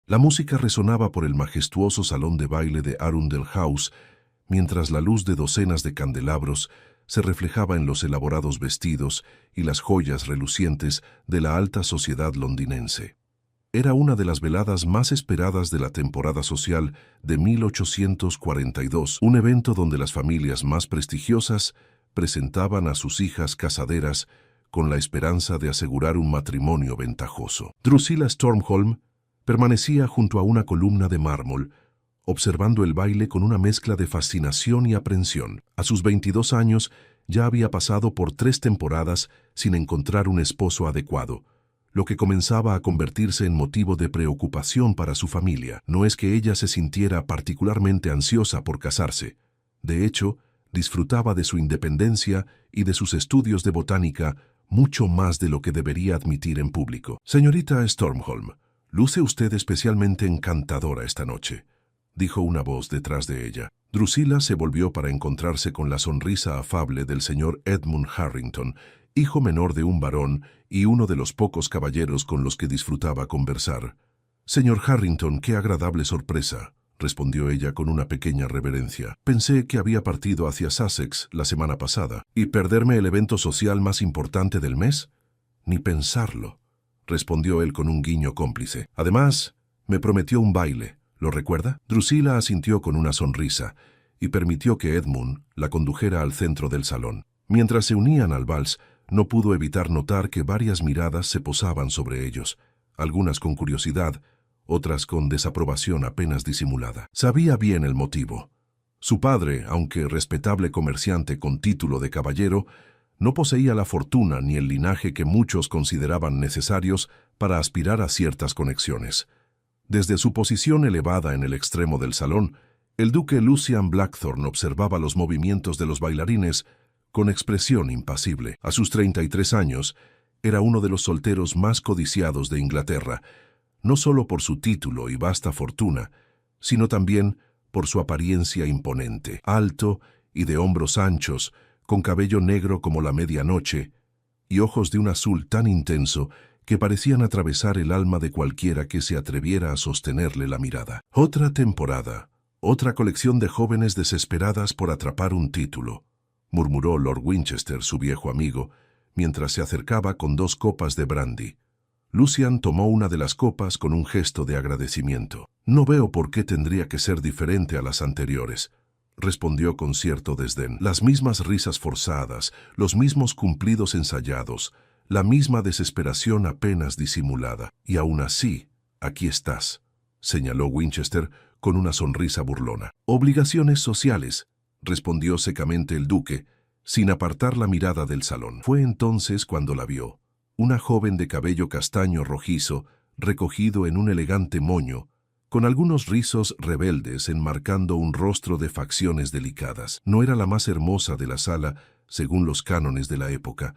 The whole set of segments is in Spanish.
La música resonaba por el majestuoso salón de baile de Arundel House, mientras la luz de docenas de candelabros se reflejaba en los elaborados vestidos y las joyas relucientes de la alta sociedad londinense. Era una de las veladas más esperadas de la temporada social de 1842, un evento donde las familias más prestigiosas presentaban a sus hijas casaderas con la esperanza de asegurar un matrimonio ventajoso. Drusilla Stormholm permanecía junto a una columna de mármol, observando el baile con una mezcla de fascinación y aprensión. A sus 22 años ya había pasado por 3 temporadas sin encontrar un esposo adecuado, lo que comenzaba a convertirse en motivo de preocupación para su familia. No es que ella se sintiera particularmente ansiosa por casarse. De hecho, disfrutaba de su independencia y de sus estudios de botánica mucho más de lo que debería admitir en público. «Señorita Stormholm, luce usted especialmente encantadora esta noche», dijo una voz detrás de ella. Drusilla se volvió para encontrarse con la sonrisa afable del señor Edmund Harrington, hijo menor de un barón y uno de los pocos caballeros con los que disfrutaba conversar. «Señor Harrington, qué agradable sorpresa», respondió ella con una pequeña reverencia. «Pensé que había partido hacia Sussex la semana pasada. ¿Y perderme el evento social más importante del mes? Ni pensarlo», respondió él con un guiño cómplice. «Además, me prometió un baile. ¿Lo recuerda?» Drusilla asintió con una sonrisa y permitió que Edmund la condujera al centro del salón. Mientras se unían al vals, no pudo evitar notar que varias miradas se posaban sobre ellos, algunas con curiosidad, otras con desaprobación apenas disimulada. Sabía bien el motivo. Su padre, aunque respetable comerciante con título de caballero, no poseía la fortuna ni el linaje que muchos consideraban necesarios para aspirar a ciertas conexiones. Desde su posición elevada en el extremo del salón, el duque Lucian Blackthorne observaba los movimientos de los bailarines con expresión impasible. A sus 33 años, era uno de los solteros más codiciados de Inglaterra, no solo por su título y vasta fortuna, sino también por su apariencia imponente. Alto y de hombros anchos, con cabello negro como la medianoche y ojos de un azul tan intenso que parecían atravesar el alma de cualquiera que se atreviera a sostenerle la mirada. Otra temporada, otra colección de jóvenes desesperadas por atrapar un título, murmuró Lord Winchester, su viejo amigo, mientras se acercaba con 2 copas de brandy. Lucian tomó una de las copas con un gesto de agradecimiento. «No veo por qué tendría que ser diferente a las anteriores», respondió con cierto desdén. «Las mismas risas forzadas, los mismos cumplidos ensayados, la misma desesperación apenas disimulada. Y aún así, aquí estás», señaló Winchester con una sonrisa burlona. «Obligaciones sociales», respondió secamente el duque, sin apartar la mirada del salón. Fue entonces cuando la vio, una joven de cabello castaño rojizo, recogido en un elegante moño, con algunos rizos rebeldes enmarcando un rostro de facciones delicadas. No era la más hermosa de la sala, según los cánones de la época,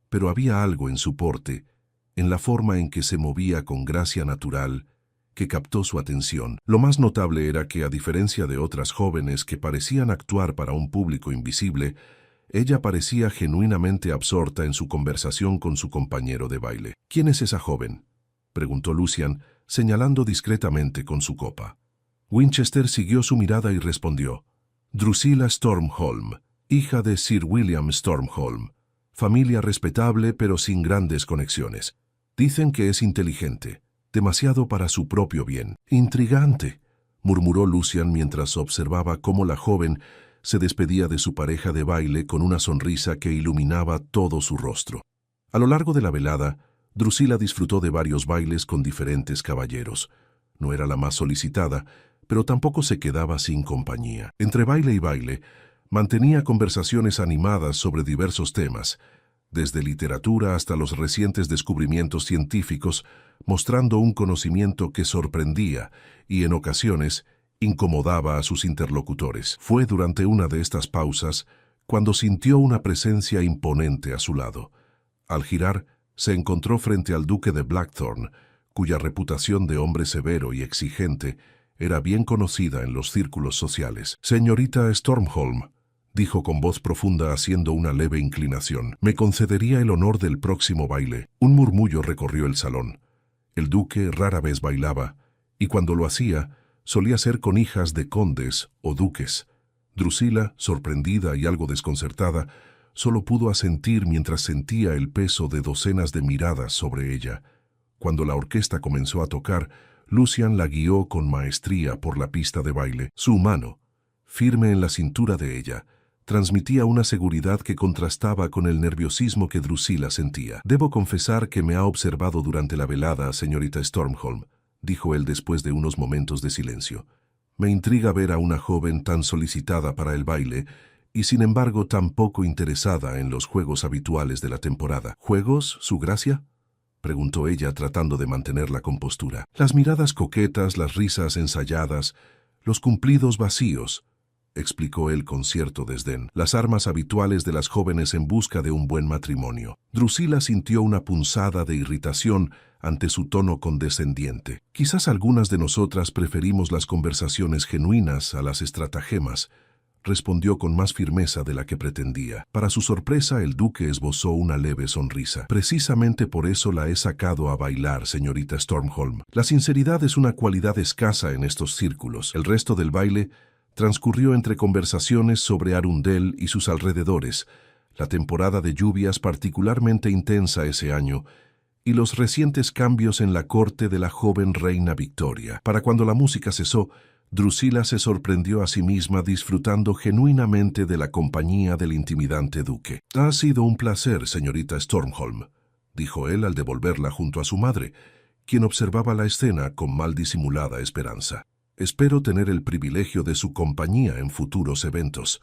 pero había algo en su porte, en la forma en que se movía con gracia natural, que captó su atención. Lo más notable era que, a diferencia de otras jóvenes que parecían actuar para un público invisible, ella parecía genuinamente absorta en su conversación con su compañero de baile. «¿Quién es esa joven?», preguntó Lucian, señalando discretamente con su copa. Winchester siguió su mirada y respondió: «Drusilla Stormholm, hija de Sir William Stormholm. Familia respetable pero sin grandes conexiones. Dicen que es inteligente, demasiado para su propio bien». «Intrigante», murmuró Lucian mientras observaba cómo la joven se despedía de su pareja de baile con una sonrisa que iluminaba todo su rostro. A lo largo de la velada, Drusilla disfrutó de varios bailes con diferentes caballeros. No era la más solicitada, pero tampoco se quedaba sin compañía. Entre baile y baile, mantenía conversaciones animadas sobre diversos temas, desde literatura hasta los recientes descubrimientos científicos, mostrando un conocimiento que sorprendía y, en ocasiones, incomodaba a sus interlocutores. Fue durante una de estas pausas cuando sintió una presencia imponente a su lado. Al girar, se encontró frente al duque de Blackthorne, cuya reputación de hombre severo y exigente era bien conocida en los círculos sociales. «Señorita Stormholm», dijo con voz profunda haciendo una leve inclinación, «¿me concedería el honor del próximo baile?». Un murmullo recorrió el salón. El duque rara vez bailaba, y cuando lo hacía, solía ser con hijas de condes o duques. Drusila, sorprendida y algo desconcertada, solo pudo asentir mientras sentía el peso de docenas de miradas sobre ella. Cuando la orquesta comenzó a tocar, Lucian la guió con maestría por la pista de baile. Su mano, firme en la cintura de ella, transmitía una seguridad que contrastaba con el nerviosismo que Drusila sentía. «Debo confesar que me ha observado durante la velada, señorita Stormholm», dijo él después de unos momentos de silencio. «Me intriga ver a una joven tan solicitada para el baile y sin embargo tan poco interesada en los juegos habituales de la temporada». «¿Juegos, su gracia?», preguntó ella tratando de mantener la compostura. «Las miradas coquetas, las risas ensayadas, los cumplidos vacíos», explicó él con cierto desdén, «las armas habituales de las jóvenes en busca de un buen matrimonio». Drusila sintió una punzada de irritación ante su tono condescendiente. «Quizás algunas de nosotras preferimos las conversaciones genuinas a las estratagemas», respondió con más firmeza de la que pretendía. Para su sorpresa, el duque esbozó una leve sonrisa. «Precisamente por eso la he sacado a bailar, señorita Stormholm. La sinceridad es una cualidad escasa en estos círculos». El resto del baile transcurrió entre conversaciones sobre Arundel y sus alrededores, la temporada de lluvias particularmente intensa ese año, y los recientes cambios en la corte de la joven reina Victoria. Para cuando la música cesó, Drusila se sorprendió a sí misma disfrutando genuinamente de la compañía del intimidante duque. «Ha sido un placer, señorita Stormholm», dijo él al devolverla junto a su madre, quien observaba la escena con mal disimulada esperanza. «Espero tener el privilegio de su compañía en futuros eventos».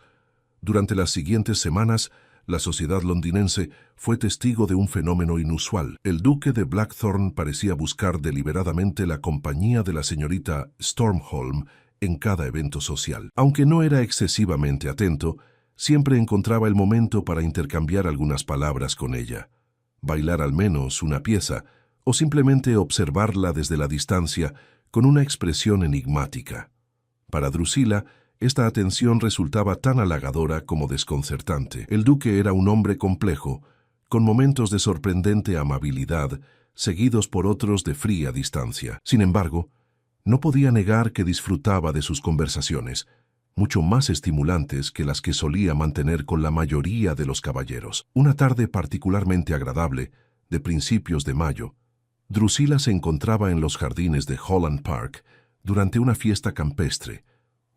Durante las siguientes semanas, la sociedad londinense fue testigo de un fenómeno inusual. El duque de Blackthorn parecía buscar deliberadamente la compañía de la señorita Stormholm en cada evento social. Aunque no era excesivamente atento, siempre encontraba el momento para intercambiar algunas palabras con ella, bailar al menos una pieza, o simplemente observarla desde la distancia con una expresión enigmática. Para Drusila, esta atención resultaba tan halagadora como desconcertante. El duque era un hombre complejo, con momentos de sorprendente amabilidad, seguidos por otros de fría distancia. Sin embargo, no podía negar que disfrutaba de sus conversaciones, mucho más estimulantes que las que solía mantener con la mayoría de los caballeros. Una tarde particularmente agradable, de principios de mayo, Drusila se encontraba en los jardines de Holland Park durante una fiesta campestre,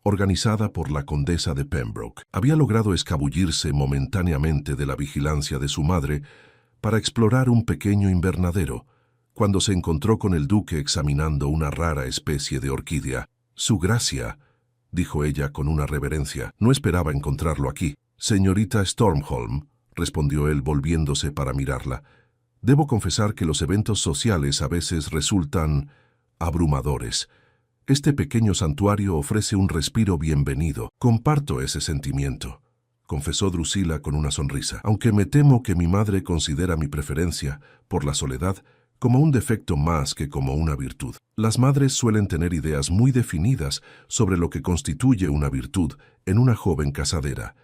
organizada por la condesa de Pembroke. Había logrado escabullirse momentáneamente de la vigilancia de su madre para explorar un pequeño invernadero, cuando se encontró con el duque examinando una rara especie de orquídea. «Su gracia», dijo ella con una reverencia, «no esperaba encontrarlo aquí». «Señorita Stormholm», respondió él volviéndose para mirarla, «debo confesar que los eventos sociales a veces resultan abrumadores. Este pequeño santuario ofrece un respiro bienvenido. Comparto ese sentimiento», confesó Drusila con una sonrisa, «aunque me temo que mi madre considera mi preferencia por la soledad como un defecto más que como una virtud. Las madres suelen tener ideas muy definidas sobre lo que constituye una virtud en una joven casadera»,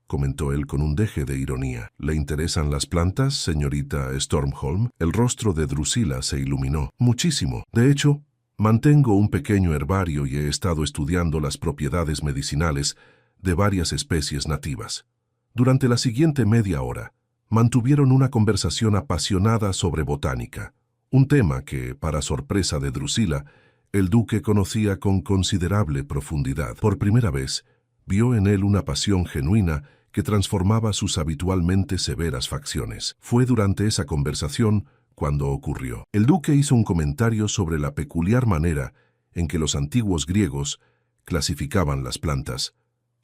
comentó él con un deje de ironía. «¿Le interesan las plantas, señorita Stormholm?» El rostro de Drusila se iluminó. «Muchísimo. De hecho, mantengo un pequeño herbario y he estado estudiando las propiedades medicinales de varias especies nativas». Durante la siguiente media hora, mantuvieron una conversación apasionada sobre botánica, un tema que, para sorpresa de Drusila, el duque conocía con considerable profundidad. Por primera vez, vio en él una pasión genuina que transformaba sus habitualmente severas facciones. Fue durante esa conversación cuando ocurrió. El duque hizo un comentario sobre la peculiar manera en que los antiguos griegos clasificaban las plantas,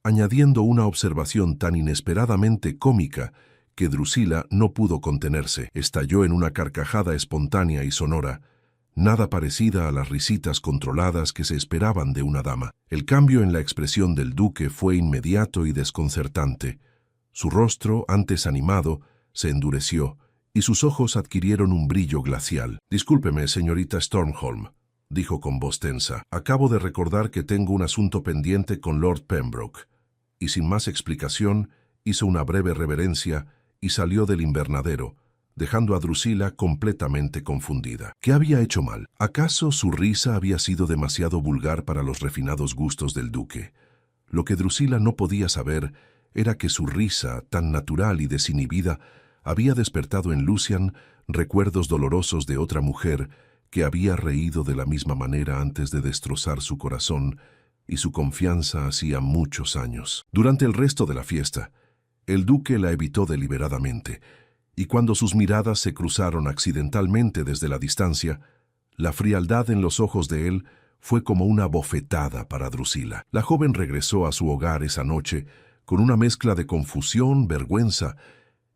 añadiendo una observación tan inesperadamente cómica que Drusila no pudo contenerse. Estalló en una carcajada espontánea y sonora, nada parecida a las risitas controladas que se esperaban de una dama. El cambio en la expresión del duque fue inmediato y desconcertante. Su rostro, antes animado, se endureció, y sus ojos adquirieron un brillo glacial. «Discúlpeme, señorita Stormholm», dijo con voz tensa. «Acabo de recordar que tengo un asunto pendiente con Lord Pembroke». Y sin más explicación, hizo una breve reverencia y salió del invernadero, dejando a Drusila completamente confundida. ¿Qué había hecho mal? ¿Acaso su risa había sido demasiado vulgar para los refinados gustos del duque? Lo que Drusila no podía saber era que su risa, tan natural y desinhibida, había despertado en Lucian recuerdos dolorosos de otra mujer que había reído de la misma manera antes de destrozar su corazón y su confianza hacía muchos años. Durante el resto de la fiesta, el duque la evitó deliberadamente, y cuando sus miradas se cruzaron accidentalmente desde la distancia, la frialdad en los ojos de él fue como una bofetada para Drusila. La joven regresó a su hogar esa noche con una mezcla de confusión, vergüenza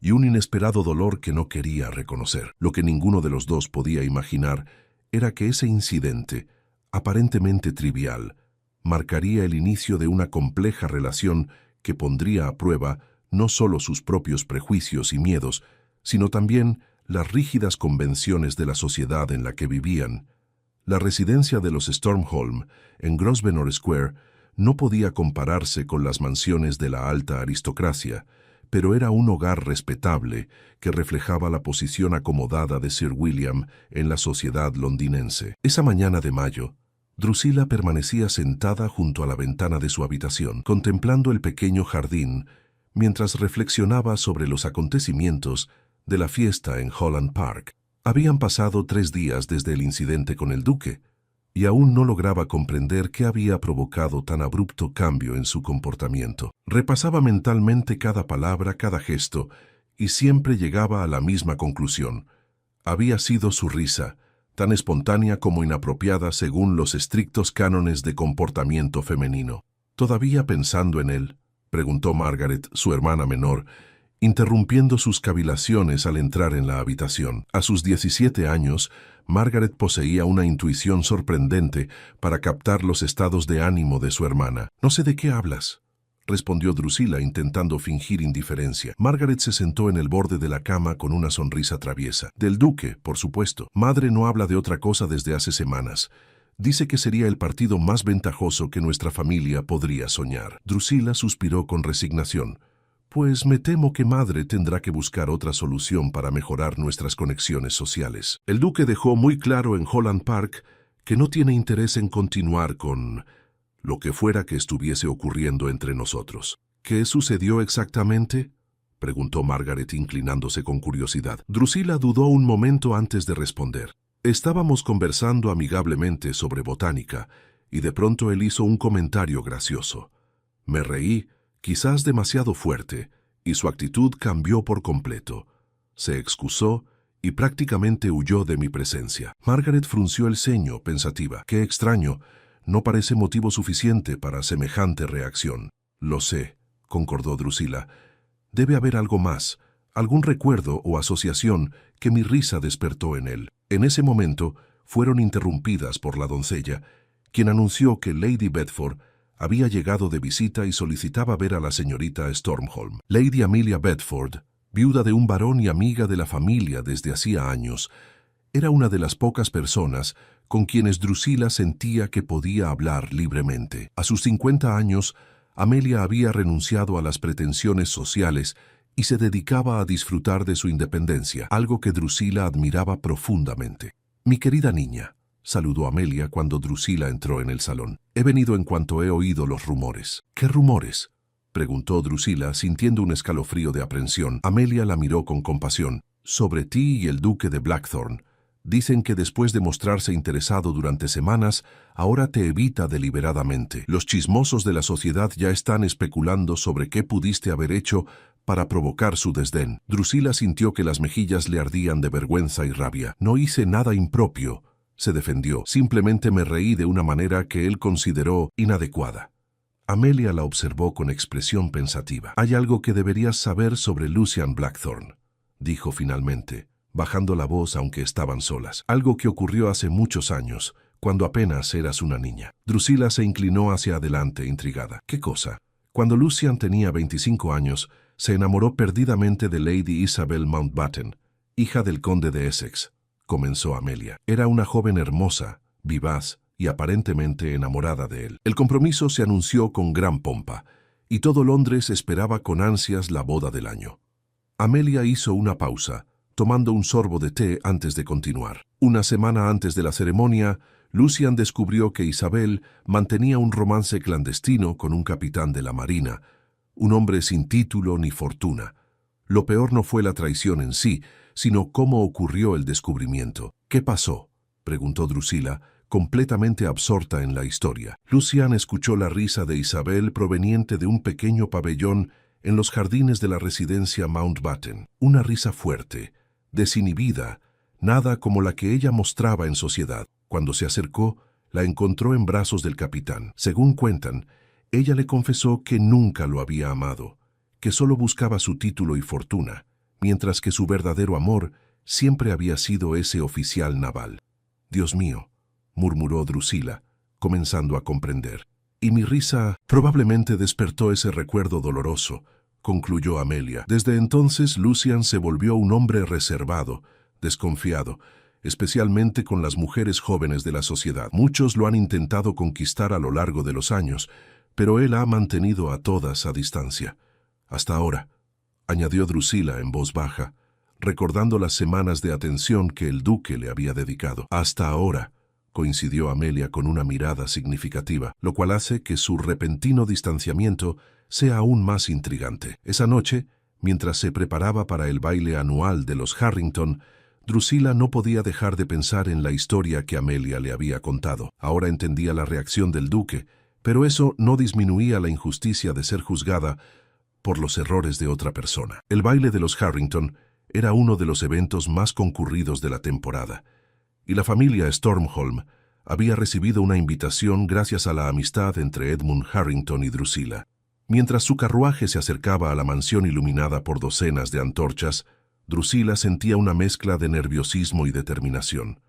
y un inesperado dolor que no quería reconocer. Lo que ninguno de los dos podía imaginar era que ese incidente, aparentemente trivial, marcaría el inicio de una compleja relación que pondría a prueba no solo sus propios prejuicios y miedos, sino también las rígidas convenciones de la sociedad en la que vivían. La residencia de los Stormholm, en Grosvenor Square, no podía compararse con las mansiones de la alta aristocracia, pero era un hogar respetable que reflejaba la posición acomodada de Sir William en la sociedad londinense. Esa mañana de mayo, Drusila permanecía sentada junto a la ventana de su habitación, contemplando el pequeño jardín, mientras reflexionaba sobre los acontecimientos de la fiesta en Holland Park. Habían pasado 3 días desde el incidente con el duque, y aún no lograba comprender qué había provocado tan abrupto cambio en su comportamiento. Repasaba mentalmente cada palabra, cada gesto, y siempre llegaba a la misma conclusión. Había sido su risa, tan espontánea como inapropiada según los estrictos cánones de comportamiento femenino. ¿Todavía pensando en él?, preguntó Margaret, su hermana menor, interrumpiendo sus cavilaciones al entrar en la habitación. A sus 17 años, Margaret poseía una intuición sorprendente para captar los estados de ánimo de su hermana. «No sé de qué hablas», respondió Drusila intentando fingir indiferencia. Margaret se sentó en el borde de la cama con una sonrisa traviesa. «Del duque, por supuesto. Madre no habla de otra cosa desde hace semanas. Dice que sería el partido más ventajoso que nuestra familia podría soñar». Drusila suspiró con resignación. «Pues me temo que madre tendrá que buscar otra solución para mejorar nuestras conexiones sociales. El duque dejó muy claro en Holland Park que no tiene interés en continuar con lo que fuera que estuviese ocurriendo entre nosotros». «¿Qué sucedió exactamente?», preguntó Margaret inclinándose con curiosidad. Drusila dudó un momento antes de responder. «Estábamos conversando amigablemente sobre botánica, y de pronto él hizo un comentario gracioso. Me reí, quizás demasiado fuerte, y su actitud cambió por completo. Se excusó y prácticamente huyó de mi presencia». Margaret frunció el ceño, pensativa. «Qué extraño, no parece motivo suficiente para semejante reacción». «Lo sé», concordó Drusila. «Debe haber algo más, algún recuerdo o asociación que mi risa despertó en él». En ese momento fueron interrumpidas por la doncella, quien anunció que Lady Bedford había llegado de visita y solicitaba ver a la señorita Stormholm. Lady Amelia Bedford, viuda de un varón y amiga de la familia desde hacía años, era una de las pocas personas con quienes Drusila sentía que podía hablar libremente. A sus 50 años, Amelia había renunciado a las pretensiones sociales y se dedicaba a disfrutar de su independencia, algo que Drusila admiraba profundamente. «Mi querida niña», saludó Amelia cuando Drusila entró en el salón. «He venido en cuanto he oído los rumores». «¿Qué rumores?», preguntó Drusila, sintiendo un escalofrío de aprensión. Amelia la miró con compasión. «Sobre ti y el duque de Blackthorn. Dicen que después de mostrarse interesado durante semanas, ahora te evita deliberadamente. Los chismosos de la sociedad ya están especulando sobre qué pudiste haber hecho para provocar su desdén». Drusila sintió que las mejillas le ardían de vergüenza y rabia. «No hice nada impropio», se defendió. «Simplemente me reí de una manera que él consideró inadecuada». Amelia la observó con expresión pensativa. «Hay algo que deberías saber sobre Lucian Blackthorn», dijo finalmente, bajando la voz aunque estaban solas. «Algo que ocurrió hace muchos años, cuando apenas eras una niña». Drusila se inclinó hacia adelante, intrigada. «¿Qué cosa?». «Cuando Lucian tenía 25 años, se enamoró perdidamente de Lady Isabel Mountbatten, hija del conde de Essex», comenzó Amelia. «Era una joven hermosa, vivaz y aparentemente enamorada de él. El compromiso se anunció con gran pompa, y todo Londres esperaba con ansias la boda del año». Amelia hizo una pausa, tomando un sorbo de té antes de continuar. Una semana antes de la ceremonia, Lucian descubrió que Isabel mantenía un romance clandestino con un capitán de la Marina, un hombre sin título ni fortuna. Lo peor no fue la traición en sí, sino cómo ocurrió el descubrimiento. ¿Qué pasó?, preguntó Drusila, completamente absorta en la historia. Lucian escuchó la risa de Isabel proveniente de un pequeño pabellón en los jardines de la residencia Mountbatten. Una risa fuerte, desinhibida, nada como la que ella mostraba en sociedad. Cuando se acercó, la encontró en brazos del capitán. Según cuentan, ella le confesó que nunca lo había amado, que solo buscaba su título y fortuna, mientras que su verdadero amor siempre había sido ese oficial naval. «Dios mío», murmuró Drusila, comenzando a comprender. «Y mi risa probablemente despertó ese recuerdo doloroso», concluyó Amelia. Desde entonces Lucian se volvió un hombre reservado, desconfiado, especialmente con las mujeres jóvenes de la sociedad. Muchos lo han intentado conquistar a lo largo de los años, pero él ha mantenido a todas a distancia. Hasta ahora, añadió Drusila en voz baja, recordando las semanas de atención que el duque le había dedicado. Hasta ahora, coincidió Amelia con una mirada significativa, lo cual hace que su repentino distanciamiento sea aún más intrigante. Esa noche, mientras se preparaba para el baile anual de los Harrington, Drusila no podía dejar de pensar en la historia que Amelia le había contado. Ahora entendía la reacción del duque, pero eso no disminuía la injusticia de ser juzgada por los errores de otra persona. El baile de los Harrington era uno de los eventos más concurridos de la temporada, y la familia Stormholm había recibido una invitación gracias a la amistad entre Edmund Harrington y Drusila. Mientras su carruaje se acercaba a la mansión iluminada por docenas de antorchas, Drusila sentía una mezcla de nerviosismo y determinación.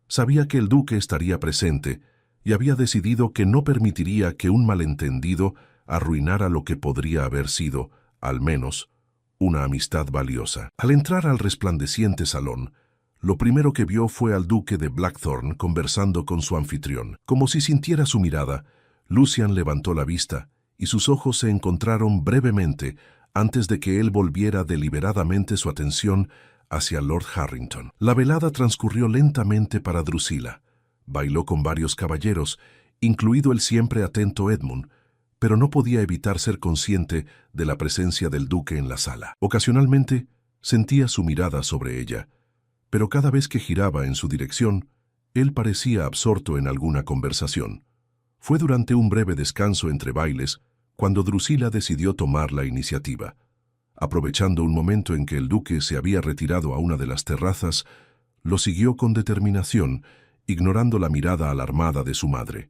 Sabía que el duque estaría presente y había decidido que no permitiría que un malentendido arruinara lo que podría haber sido, al menos, una amistad valiosa. Al entrar al resplandeciente salón, lo primero que vio fue al duque de Blackthorn conversando con su anfitrión. Como si sintiera su mirada, Lucian levantó la vista y sus ojos se encontraron brevemente antes de que él volviera deliberadamente su atención hacia Lord Harrington. La velada transcurrió lentamente para Drusila. Bailó con varios caballeros, incluido el siempre atento Edmund, pero no podía evitar ser consciente de la presencia del duque en la sala. Ocasionalmente sentía su mirada sobre ella, pero cada vez que giraba en su dirección, él parecía absorto en alguna conversación. Fue durante un breve descanso entre bailes cuando Drusila decidió tomar la iniciativa. Aprovechando un momento en que el duque se había retirado a una de las terrazas, lo siguió con determinación, ignorando la mirada alarmada de su madre.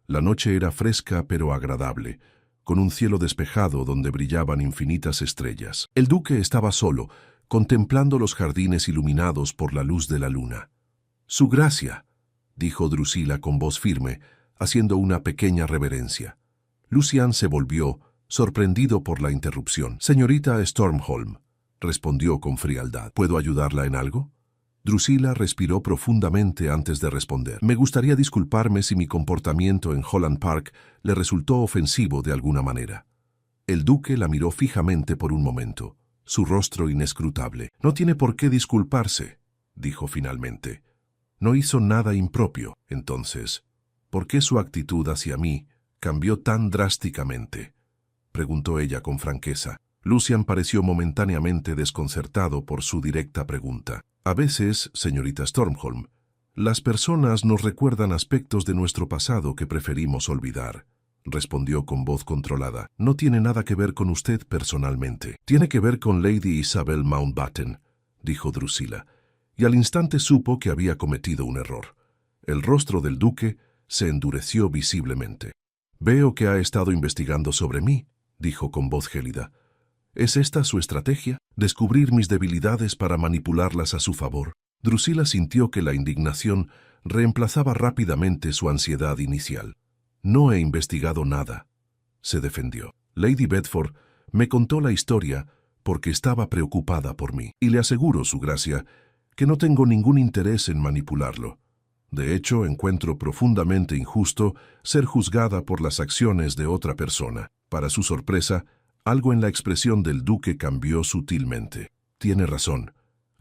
La noche era fresca pero agradable, con un cielo despejado donde brillaban infinitas estrellas. El duque estaba solo, contemplando los jardines iluminados por la luz de la luna. «Su gracia», dijo Drusila con voz firme, haciendo una pequeña reverencia. Lucian se volvió, sorprendido por la interrupción. «Señorita Stormholm», respondió con frialdad. «¿Puedo ayudarla en algo?» Drusila respiró profundamente antes de responder. «Me gustaría disculparme si mi comportamiento en Holland Park le resultó ofensivo de alguna manera». El duque la miró fijamente por un momento, su rostro inescrutable. «No tiene por qué disculparse», dijo finalmente. «No hizo nada impropio. Entonces, ¿por qué su actitud hacia mí cambió tan drásticamente?», preguntó ella con franqueza. Lucian pareció momentáneamente desconcertado por su directa pregunta. «A veces, señorita Stormholm, las personas nos recuerdan aspectos de nuestro pasado que preferimos olvidar», respondió con voz controlada. «No tiene nada que ver con usted personalmente. Tiene que ver con Lady Isabel Mountbatten», dijo Drusila, y al instante supo que había cometido un error. El rostro del duque se endureció visiblemente. «Veo que ha estado investigando sobre mí», dijo con voz gélida. «¿Es esta su estrategia? ¿Descubrir mis debilidades para manipularlas a su favor?» Drusila sintió que la indignación reemplazaba rápidamente su ansiedad inicial. «No he investigado nada», se defendió. «Lady Bedford me contó la historia porque estaba preocupada por mí, y le aseguro, su gracia, que no tengo ningún interés en manipularlo. De hecho, encuentro profundamente injusto ser juzgada por las acciones de otra persona». Para su sorpresa, algo en la expresión del duque cambió sutilmente. «Tiene razón.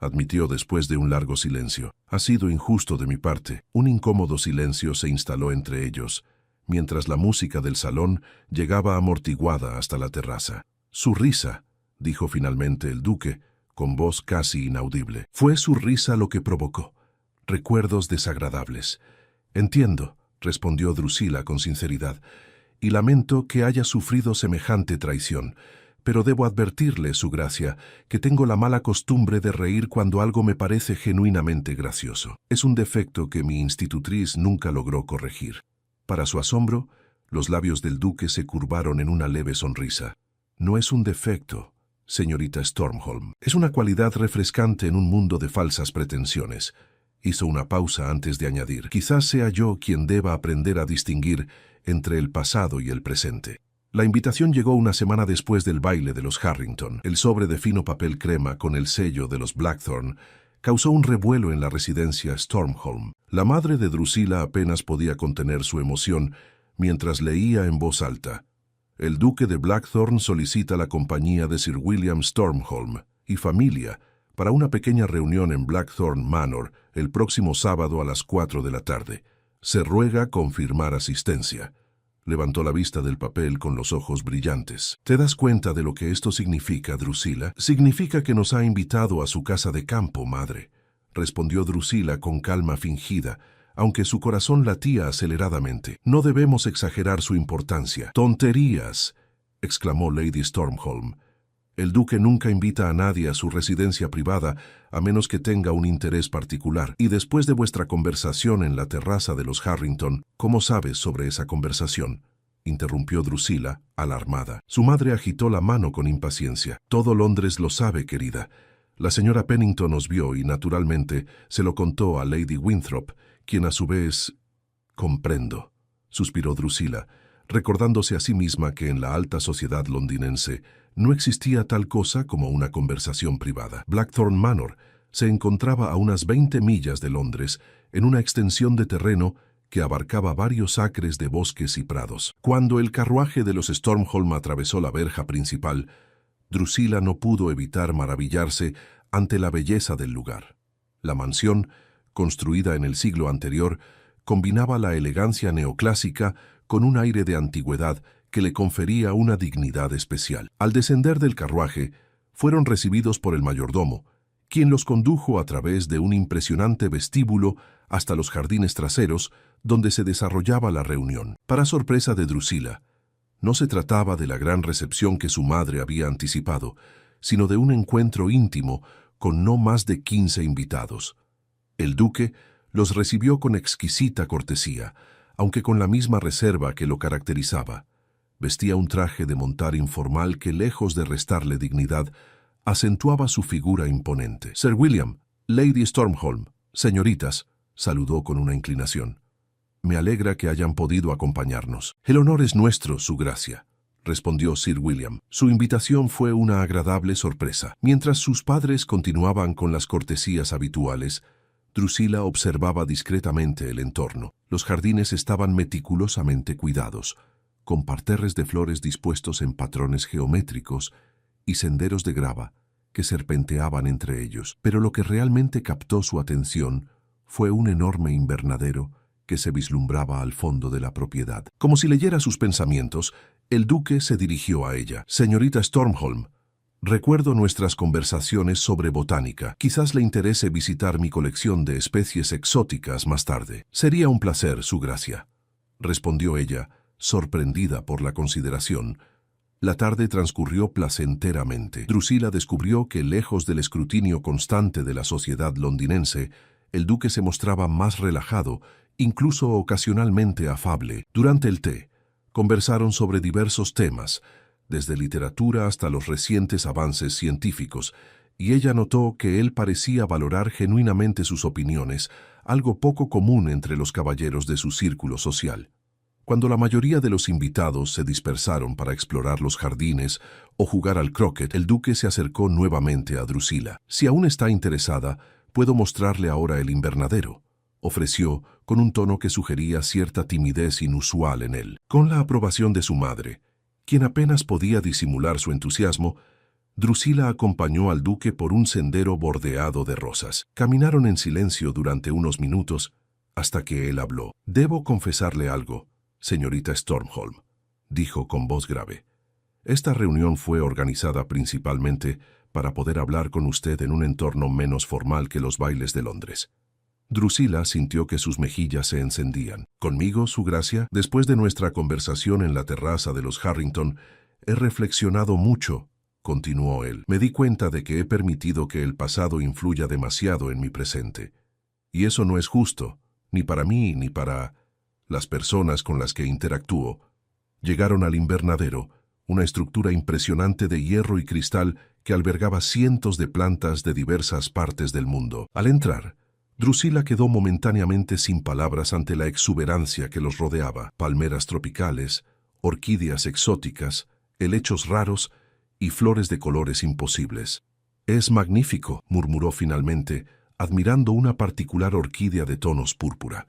admitió después de un largo silencio. Ha sido injusto de mi parte. Un incómodo silencio se instaló entre ellos, mientras la música del salón llegaba amortiguada hasta la terraza. Su risa, dijo finalmente el duque, con voz casi inaudible. Fue su risa lo que provocó recuerdos desagradables. Entiendo, respondió Drusila con sinceridad, y lamento que haya sufrido semejante traición, pero debo advertirle, su gracia, que tengo la mala costumbre de reír cuando algo me parece genuinamente gracioso. Es un defecto que mi institutriz nunca logró corregir. Para su asombro, los labios del duque se curvaron en una leve sonrisa. No es un defecto, señorita Stormholm. Es una cualidad refrescante en un mundo de falsas pretensiones. Hizo una pausa antes de añadir, quizás sea yo quien deba aprender a distinguir entre el pasado y el presente. La invitación llegó una semana después del baile de los Harrington. El sobre de fino papel crema con el sello de los Blackthorn causó un revuelo en la residencia Stormholm. La madre de Drusila apenas podía contener su emoción mientras leía en voz alta. El duque de Blackthorn solicita la compañía de Sir William Stormholm y familia para una pequeña reunión en Blackthorn Manor el próximo sábado a las 4 de la tarde. Se ruega confirmar asistencia. Levantó la vista del papel con los ojos brillantes. ¿Te das cuenta de lo que esto significa, Drusila? Significa que nos ha invitado a su casa de campo, madre, respondió Drusila con calma fingida, aunque su corazón latía aceleradamente. No debemos exagerar su importancia. ¡Tonterías!, exclamó Lady Stormholm. El duque nunca invita a nadie a su residencia privada a menos que tenga un interés particular. Y después de vuestra conversación en la terraza de los Harrington, ¿cómo sabes sobre esa conversación?, interrumpió Drusila, alarmada. Su madre agitó la mano con impaciencia. Todo Londres lo sabe, querida. La señora Pennington os vio y, naturalmente, se lo contó a Lady Winthrop, quien a su vez... Comprendo, suspiró Drusila, recordándose a sí misma que en la alta sociedad londinense no existía tal cosa como una conversación privada. Blackthorn Manor se encontraba a unas 20 millas de Londres, en una extensión de terreno que abarcaba varios acres de bosques y prados. Cuando el carruaje de los Stormholm atravesó la verja principal, Drusila no pudo evitar maravillarse ante la belleza del lugar. La mansión, construida en el siglo anterior, combinaba la elegancia neoclásica con un aire de antigüedad que le confería una dignidad especial. Al descender del carruaje, fueron recibidos por el mayordomo, quien los condujo a través de un impresionante vestíbulo hasta los jardines traseros, donde se desarrollaba la reunión. Para sorpresa de Drusila, no se trataba de la gran recepción que su madre había anticipado, sino de un encuentro íntimo con no más de 15 invitados. El duque los recibió con exquisita cortesía, aunque con la misma reserva que lo caracterizaba. Vestía un traje de montar informal que, lejos de restarle dignidad, acentuaba su figura imponente. Sir William, Lady Stormholm, señoritas, saludó con una inclinación. Me alegra que hayan podido acompañarnos. El honor es nuestro, su gracia, respondió Sir William. Su invitación fue una agradable sorpresa. Mientras sus padres continuaban con las cortesías habituales, Drusila observaba discretamente el entorno. Los jardines estaban meticulosamente cuidados, con parterres de flores dispuestos en patrones geométricos y senderos de grava que serpenteaban entre ellos. Pero lo que realmente captó su atención fue un enorme invernadero que se vislumbraba al fondo de la propiedad. Como si leyera sus pensamientos, el duque se dirigió a ella. Señorita Stormholm, recuerdo nuestras conversaciones sobre botánica. Quizás le interese visitar mi colección de especies exóticas más tarde. Sería un placer, su gracia, respondió ella, sorprendida por la consideración. La tarde transcurrió placenteramente. Drusila descubrió que, lejos del escrutinio constante de la sociedad londinense, el duque se mostraba más relajado, incluso ocasionalmente afable. Durante el té, conversaron sobre diversos temas, desde literatura hasta los recientes avances científicos, y ella notó que él parecía valorar genuinamente sus opiniones, algo poco común entre los caballeros de su círculo social. Cuando la mayoría de los invitados se dispersaron para explorar los jardines o jugar al croquet, el duque se acercó nuevamente a Drusila. Si aún está interesada, puedo mostrarle ahora el invernadero, ofreció con un tono que sugería cierta timidez inusual en él. Con la aprobación de su madre, quien apenas podía disimular su entusiasmo, Drusila acompañó al duque por un sendero bordeado de rosas. Caminaron en silencio durante unos minutos hasta que él habló. «Debo confesarle algo, señorita Stormholm», dijo con voz grave. «Esta reunión fue organizada principalmente para poder hablar con usted en un entorno menos formal que los bailes de Londres». Drusila sintió que sus mejillas se encendían. «¿Conmigo, su gracia? Después de nuestra conversación en la terraza de los Harrington, he reflexionado mucho», continuó él. «Me di cuenta de que he permitido que el pasado influya demasiado en mi presente. Y eso no es justo, ni para mí ni para las personas con las que interactúo». Llegaron al invernadero, una estructura impresionante de hierro y cristal que albergaba cientos de plantas de diversas partes del mundo. Al entrar, Drusila quedó momentáneamente sin palabras ante la exuberancia que los rodeaba. Palmeras tropicales, orquídeas exóticas, helechos raros y flores de colores imposibles. «Es magnífico», murmuró finalmente, admirando una particular orquídea de tonos púrpura.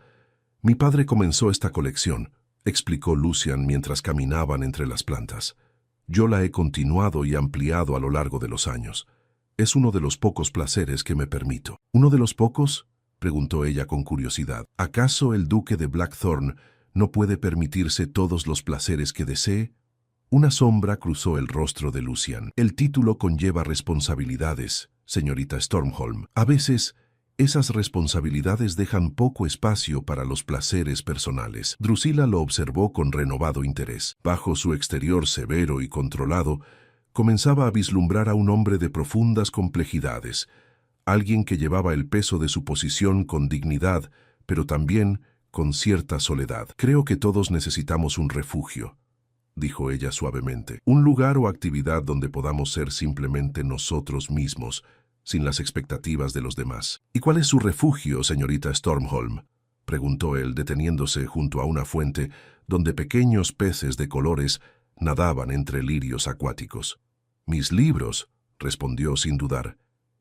«Mi padre comenzó esta colección», explicó Lucian mientras caminaban entre las plantas. «Yo la he continuado y ampliado a lo largo de los años. Es uno de los pocos placeres que me permito». «¿Uno de los pocos?», preguntó ella con curiosidad. «¿Acaso el duque de Blackthorn no puede permitirse todos los placeres que desee?» Una sombra cruzó el rostro de Lucian. «El título conlleva responsabilidades, señorita Stormholm. A veces, esas responsabilidades dejan poco espacio para los placeres personales». Drusila lo observó con renovado interés. Bajo su exterior severo y controlado, comenzaba a vislumbrar a un hombre de profundas complejidades, alguien que llevaba el peso de su posición con dignidad, pero también con cierta soledad. «Creo que todos necesitamos un refugio», dijo ella suavemente. «Un lugar o actividad donde podamos ser simplemente nosotros mismos, sin las expectativas de los demás». «¿Y cuál es su refugio, señorita Stormholm?», preguntó él, deteniéndose junto a una fuente donde pequeños peces de colores nadaban entre lirios acuáticos. «Mis libros», respondió sin dudar,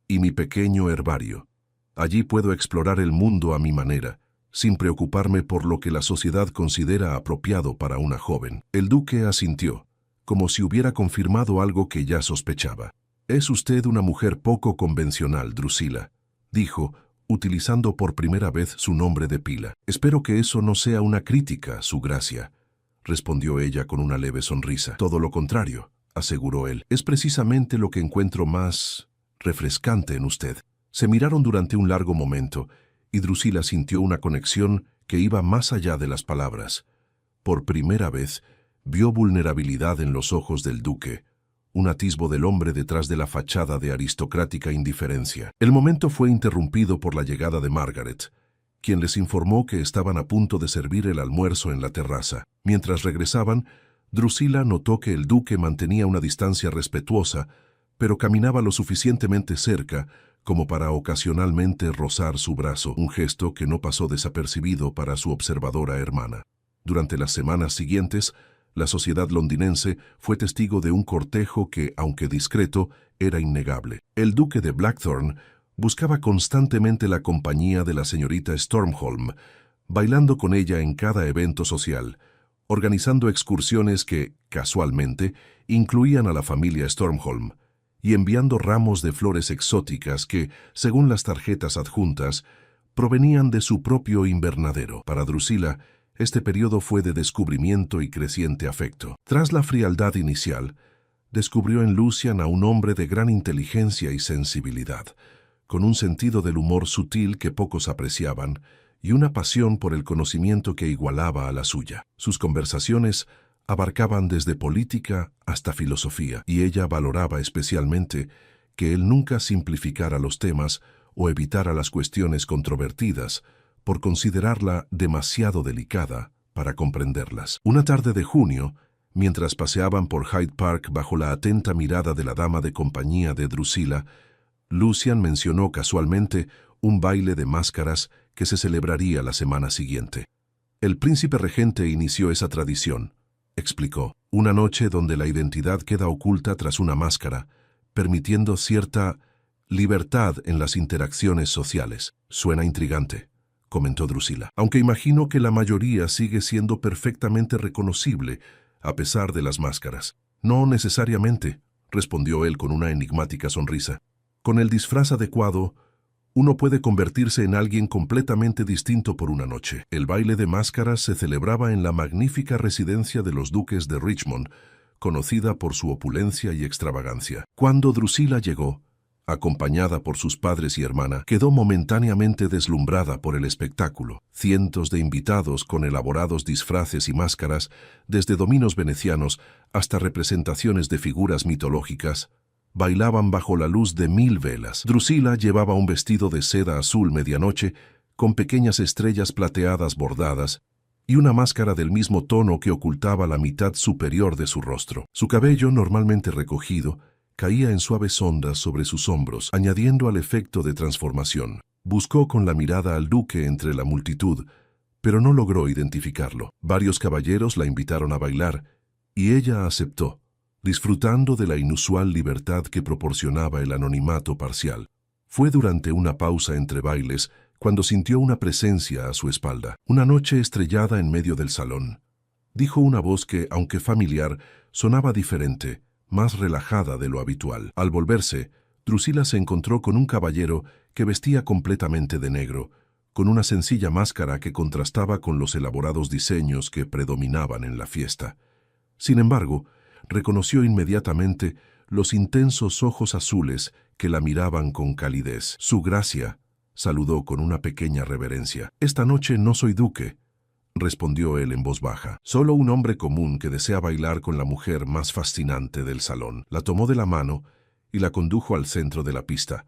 «y mi pequeño herbario. Allí puedo explorar el mundo a mi manera, sin preocuparme por lo que la sociedad considera apropiado para una joven». El duque asintió, como si hubiera confirmado algo que ya sospechaba. «Es usted una mujer poco convencional, Drusila», dijo, utilizando por primera vez su nombre de pila. «Espero que eso no sea una crítica, su gracia», respondió ella con una leve sonrisa. «Todo lo contrario», aseguró él. «Es precisamente lo que encuentro más refrescante en usted». Se miraron durante un largo momento, y Drusila sintió una conexión que iba más allá de las palabras. Por primera vez, vio vulnerabilidad en los ojos del duque, un atisbo del hombre detrás de la fachada de aristocrática indiferencia. El momento fue interrumpido por la llegada de Margaret, quien les informó que estaban a punto de servir el almuerzo en la terraza. Mientras regresaban, Drusila notó que el duque mantenía una distancia respetuosa, pero caminaba lo suficientemente cerca como para ocasionalmente rozar su brazo, un gesto que no pasó desapercibido para su observadora hermana. Durante las semanas siguientes, la sociedad londinense fue testigo de un cortejo que, aunque discreto, era innegable. El duque de Blackthorn buscaba constantemente la compañía de la señorita Stormholm, bailando con ella en cada evento social, organizando excursiones que, casualmente, incluían a la familia Stormholm, y enviando ramos de flores exóticas que, según las tarjetas adjuntas, provenían de su propio invernadero. Para Drusila, este periodo fue de descubrimiento y creciente afecto. Tras la frialdad inicial, descubrió en Lucian a un hombre de gran inteligencia y sensibilidad, con un sentido del humor sutil que pocos apreciaban y una pasión por el conocimiento que igualaba a la suya. Sus conversaciones abarcaban desde política hasta filosofía, y ella valoraba especialmente que él nunca simplificara los temas o evitara las cuestiones controvertidas por considerarla demasiado delicada para comprenderlas. Una tarde de junio, mientras paseaban por Hyde Park bajo la atenta mirada de la dama de compañía de Drusila, Lucian mencionó casualmente un baile de máscaras que se celebraría la semana siguiente. «El príncipe regente inició esa tradición», explicó, «una noche donde la identidad queda oculta tras una máscara, permitiendo cierta libertad en las interacciones sociales». «Suena intrigante», comentó Drusila, «aunque imagino que la mayoría sigue siendo perfectamente reconocible a pesar de las máscaras». «No necesariamente», respondió él con una enigmática sonrisa. Con el disfraz adecuado, uno puede convertirse en alguien completamente distinto por una noche. El baile de máscaras se celebraba en la magnífica residencia de los duques de Richmond, conocida por su opulencia y extravagancia. Cuando Drusila llegó, acompañada por sus padres y hermana, quedó momentáneamente deslumbrada por el espectáculo. Cientos de invitados con elaborados disfraces y máscaras, desde dominos venecianos hasta representaciones de figuras mitológicas, bailaban bajo la luz de 1000 velas. Drusila llevaba un vestido de seda azul medianoche con pequeñas estrellas plateadas bordadas y una máscara del mismo tono que ocultaba la mitad superior de su rostro. Su cabello, normalmente recogido, caía en suaves ondas sobre sus hombros, añadiendo al efecto de transformación. Buscó con la mirada al duque entre la multitud, pero no logró identificarlo. Varios caballeros la invitaron a bailar, y ella aceptó, disfrutando de la inusual libertad que proporcionaba el anonimato parcial. Fue durante una pausa entre bailes cuando sintió una presencia a su espalda. Una noche estrellada en medio del salón, dijo una voz que, aunque familiar, sonaba diferente, más relajada de lo habitual. Al volverse, Drusila se encontró con un caballero que vestía completamente de negro, con una sencilla máscara que contrastaba con los elaborados diseños que predominaban en la fiesta. Sin embargo, reconoció inmediatamente los intensos ojos azules que la miraban con calidez. Su gracia, saludó con una pequeña reverencia. «Esta noche no soy duque», respondió él en voz baja. «Solo un hombre común que desea bailar con la mujer más fascinante del salón». La tomó de la mano y la condujo al centro de la pista,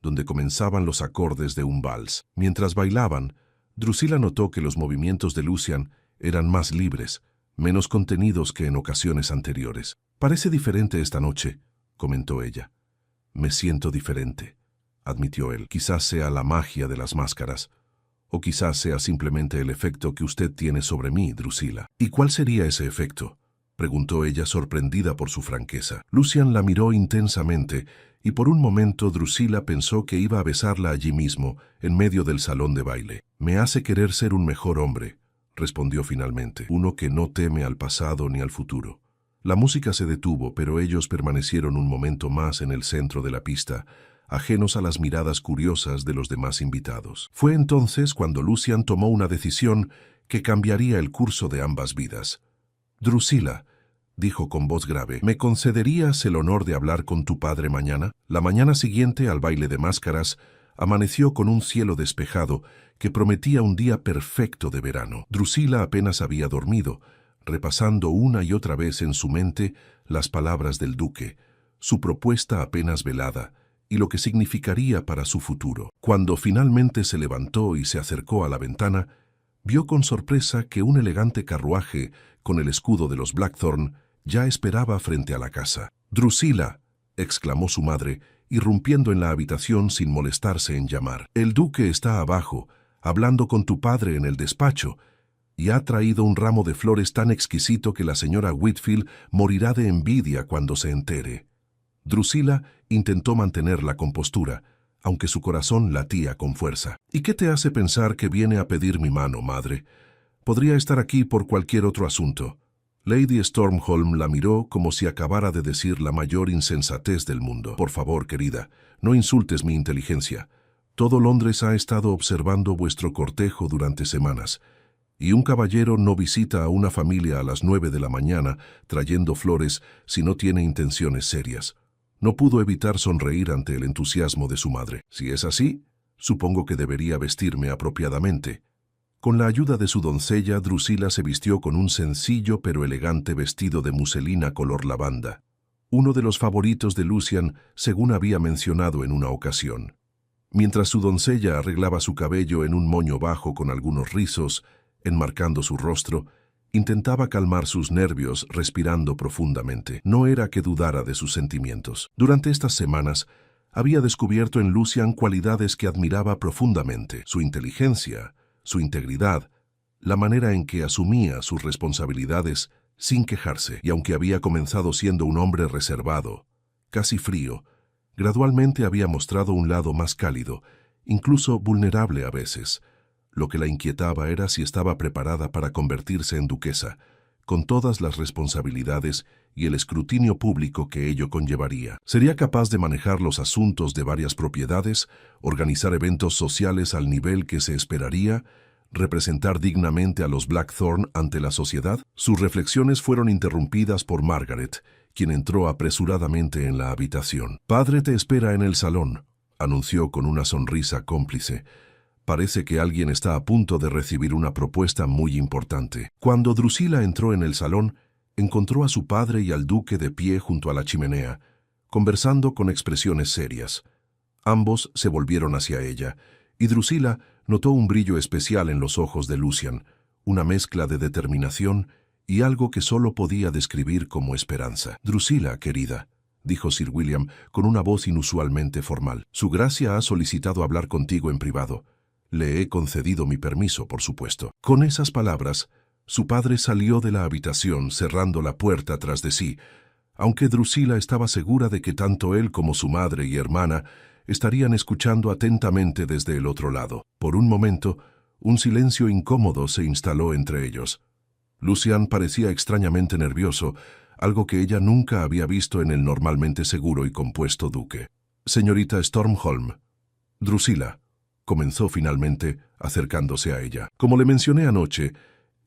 donde comenzaban los acordes de un vals. Mientras bailaban, Drusila notó que los movimientos de Lucian eran más libres, menos contenidos que en ocasiones anteriores. «Parece diferente esta noche», comentó ella. «Me siento diferente», admitió él. «Quizás sea la magia de las máscaras, o quizás sea simplemente el efecto que usted tiene sobre mí, Drusila». «¿Y cuál sería ese efecto?», preguntó ella sorprendida por su franqueza. Lucian la miró intensamente y por un momento Drusila pensó que iba a besarla allí mismo, en medio del salón de baile. «Me hace querer ser un mejor hombre», respondió finalmente, «uno que no teme al pasado ni al futuro». La música se detuvo, pero ellos permanecieron un momento más en el centro de la pista, ajenos a las miradas curiosas de los demás invitados. Fue entonces cuando Lucian tomó una decisión que cambiaría el curso de ambas vidas. «Drusila», dijo con voz grave, «¿me concederías el honor de hablar con tu padre mañana?». La mañana siguiente al baile de máscaras, amaneció con un cielo despejado que prometía un día perfecto de verano. Drusila apenas había dormido, repasando una y otra vez en su mente las palabras del duque, su propuesta apenas velada, y lo que significaría para su futuro. Cuando finalmente se levantó y se acercó a la ventana, vio con sorpresa que un elegante carruaje con el escudo de los Blackthorn ya esperaba frente a la casa. «Drusila», exclamó su madre, irrumpiendo en la habitación sin molestarse en llamar. «El duque está abajo, hablando con tu padre en el despacho, y ha traído un ramo de flores tan exquisito que la señora Whitfield morirá de envidia cuando se entere». Drusila intentó mantener la compostura, aunque su corazón latía con fuerza. «¿Y qué te hace pensar que viene a pedir mi mano, madre? Podría estar aquí por cualquier otro asunto». Lady Stormholm la miró como si acabara de decir la mayor insensatez del mundo. «Por favor, querida, no insultes mi inteligencia. Todo Londres ha estado observando vuestro cortejo durante semanas, y un caballero no visita a una familia a las 9 de la mañana trayendo flores si no tiene intenciones serias». No pudo evitar sonreír ante el entusiasmo de su madre. «Si es así, supongo que debería vestirme apropiadamente». Con la ayuda de su doncella, Drusila se vistió con un sencillo pero elegante vestido de muselina color lavanda, uno de los favoritos de Lucian, según había mencionado en una ocasión. Mientras su doncella arreglaba su cabello en un moño bajo con algunos rizos, enmarcando su rostro, intentaba calmar sus nervios respirando profundamente. No era que dudara de sus sentimientos. Durante estas semanas, había descubierto en Lucian cualidades que admiraba profundamente: su inteligencia, su integridad, la manera en que asumía sus responsabilidades sin quejarse. Y aunque había comenzado siendo un hombre reservado, casi frío, gradualmente había mostrado un lado más cálido, incluso vulnerable a veces. Lo que la inquietaba era si estaba preparada para convertirse en duquesa, con todas las responsabilidades y el escrutinio público que ello conllevaría. Sería capaz de manejar los asuntos de varias propiedades, organizar eventos sociales al nivel que se esperaría, representar dignamente a los Blackthorne ante la sociedad. Sus reflexiones fueron interrumpidas por Margaret, quien entró apresuradamente en la habitación. «Padre te espera en el salón», anunció con una sonrisa cómplice. «Parece que alguien está a punto de recibir una propuesta muy importante». Cuando Drusilla entró en el salón, encontró a su padre y al duque de pie junto a la chimenea, conversando con expresiones serias. Ambos se volvieron hacia ella, y Drusilla notó un brillo especial en los ojos de Lucian, una mezcla de determinación y algo que solo podía describir como esperanza. «Drusilla, querida», dijo Sir William con una voz inusualmente formal, «Su Gracia ha solicitado hablar contigo en privado. Le he concedido mi permiso, por supuesto». Con esas palabras, su padre salió de la habitación cerrando la puerta tras de sí, aunque Drusilla estaba segura de que tanto él como su madre y hermana estarían escuchando atentamente desde el otro lado. Por un momento, un silencio incómodo se instaló entre ellos. Lucian parecía extrañamente nervioso, algo que ella nunca había visto en el normalmente seguro y compuesto duque. «Señorita Stormholm», Drusilla comenzó finalmente, acercándose a ella. «Como le mencioné anoche,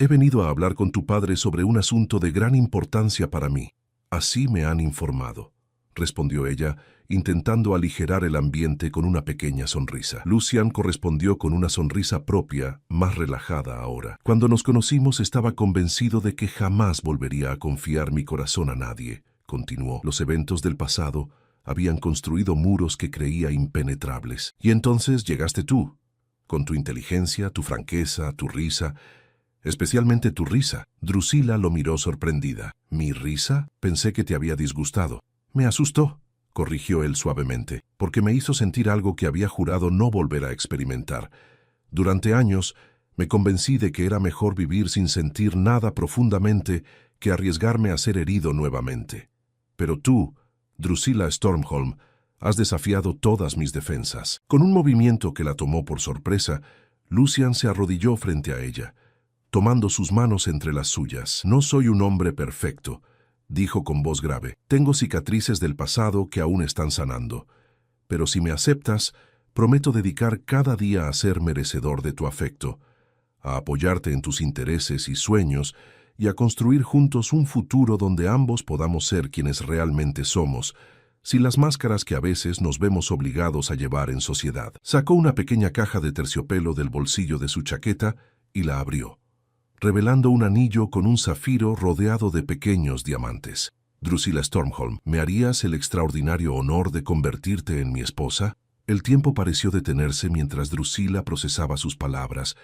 he venido a hablar con tu padre sobre un asunto de gran importancia para mí». «Así me han informado», respondió ella, intentando aligerar el ambiente con una pequeña sonrisa. Lucian correspondió con una sonrisa propia, más relajada ahora. «Cuando nos conocimos estaba convencido de que jamás volvería a confiar mi corazón a nadie», continuó. «Los eventos del pasado habían construido muros que creía impenetrables. Y entonces llegaste tú, con tu inteligencia, tu franqueza, tu risa, especialmente tu risa». Drusilla lo miró sorprendida. «¿Mi risa? Pensé que te había disgustado». «Me asustó», corrigió él suavemente, «porque me hizo sentir algo que había jurado no volver a experimentar. Durante años me convencí de que era mejor vivir sin sentir nada profundamente que arriesgarme a ser herido nuevamente. Pero tú, Drusilla Stormholm, has desafiado todas mis defensas». Con un movimiento que la tomó por sorpresa, Lucian se arrodilló frente a ella, tomando sus manos entre las suyas. «No soy un hombre perfecto», dijo con voz grave. «Tengo cicatrices del pasado que aún están sanando. Pero si me aceptas, prometo dedicar cada día a ser merecedor de tu afecto, a apoyarte en tus intereses y sueños y a construir juntos un futuro donde ambos podamos ser quienes realmente somos, sin las máscaras que a veces nos vemos obligados a llevar en sociedad». Sacó una pequeña caja de terciopelo del bolsillo de su chaqueta y la abrió, revelando un anillo con un zafiro rodeado de pequeños diamantes. «Drusilla Stormholm, ¿me harías el extraordinario honor de convertirte en mi esposa?» El tiempo pareció detenerse mientras Drusilla procesaba sus palabras,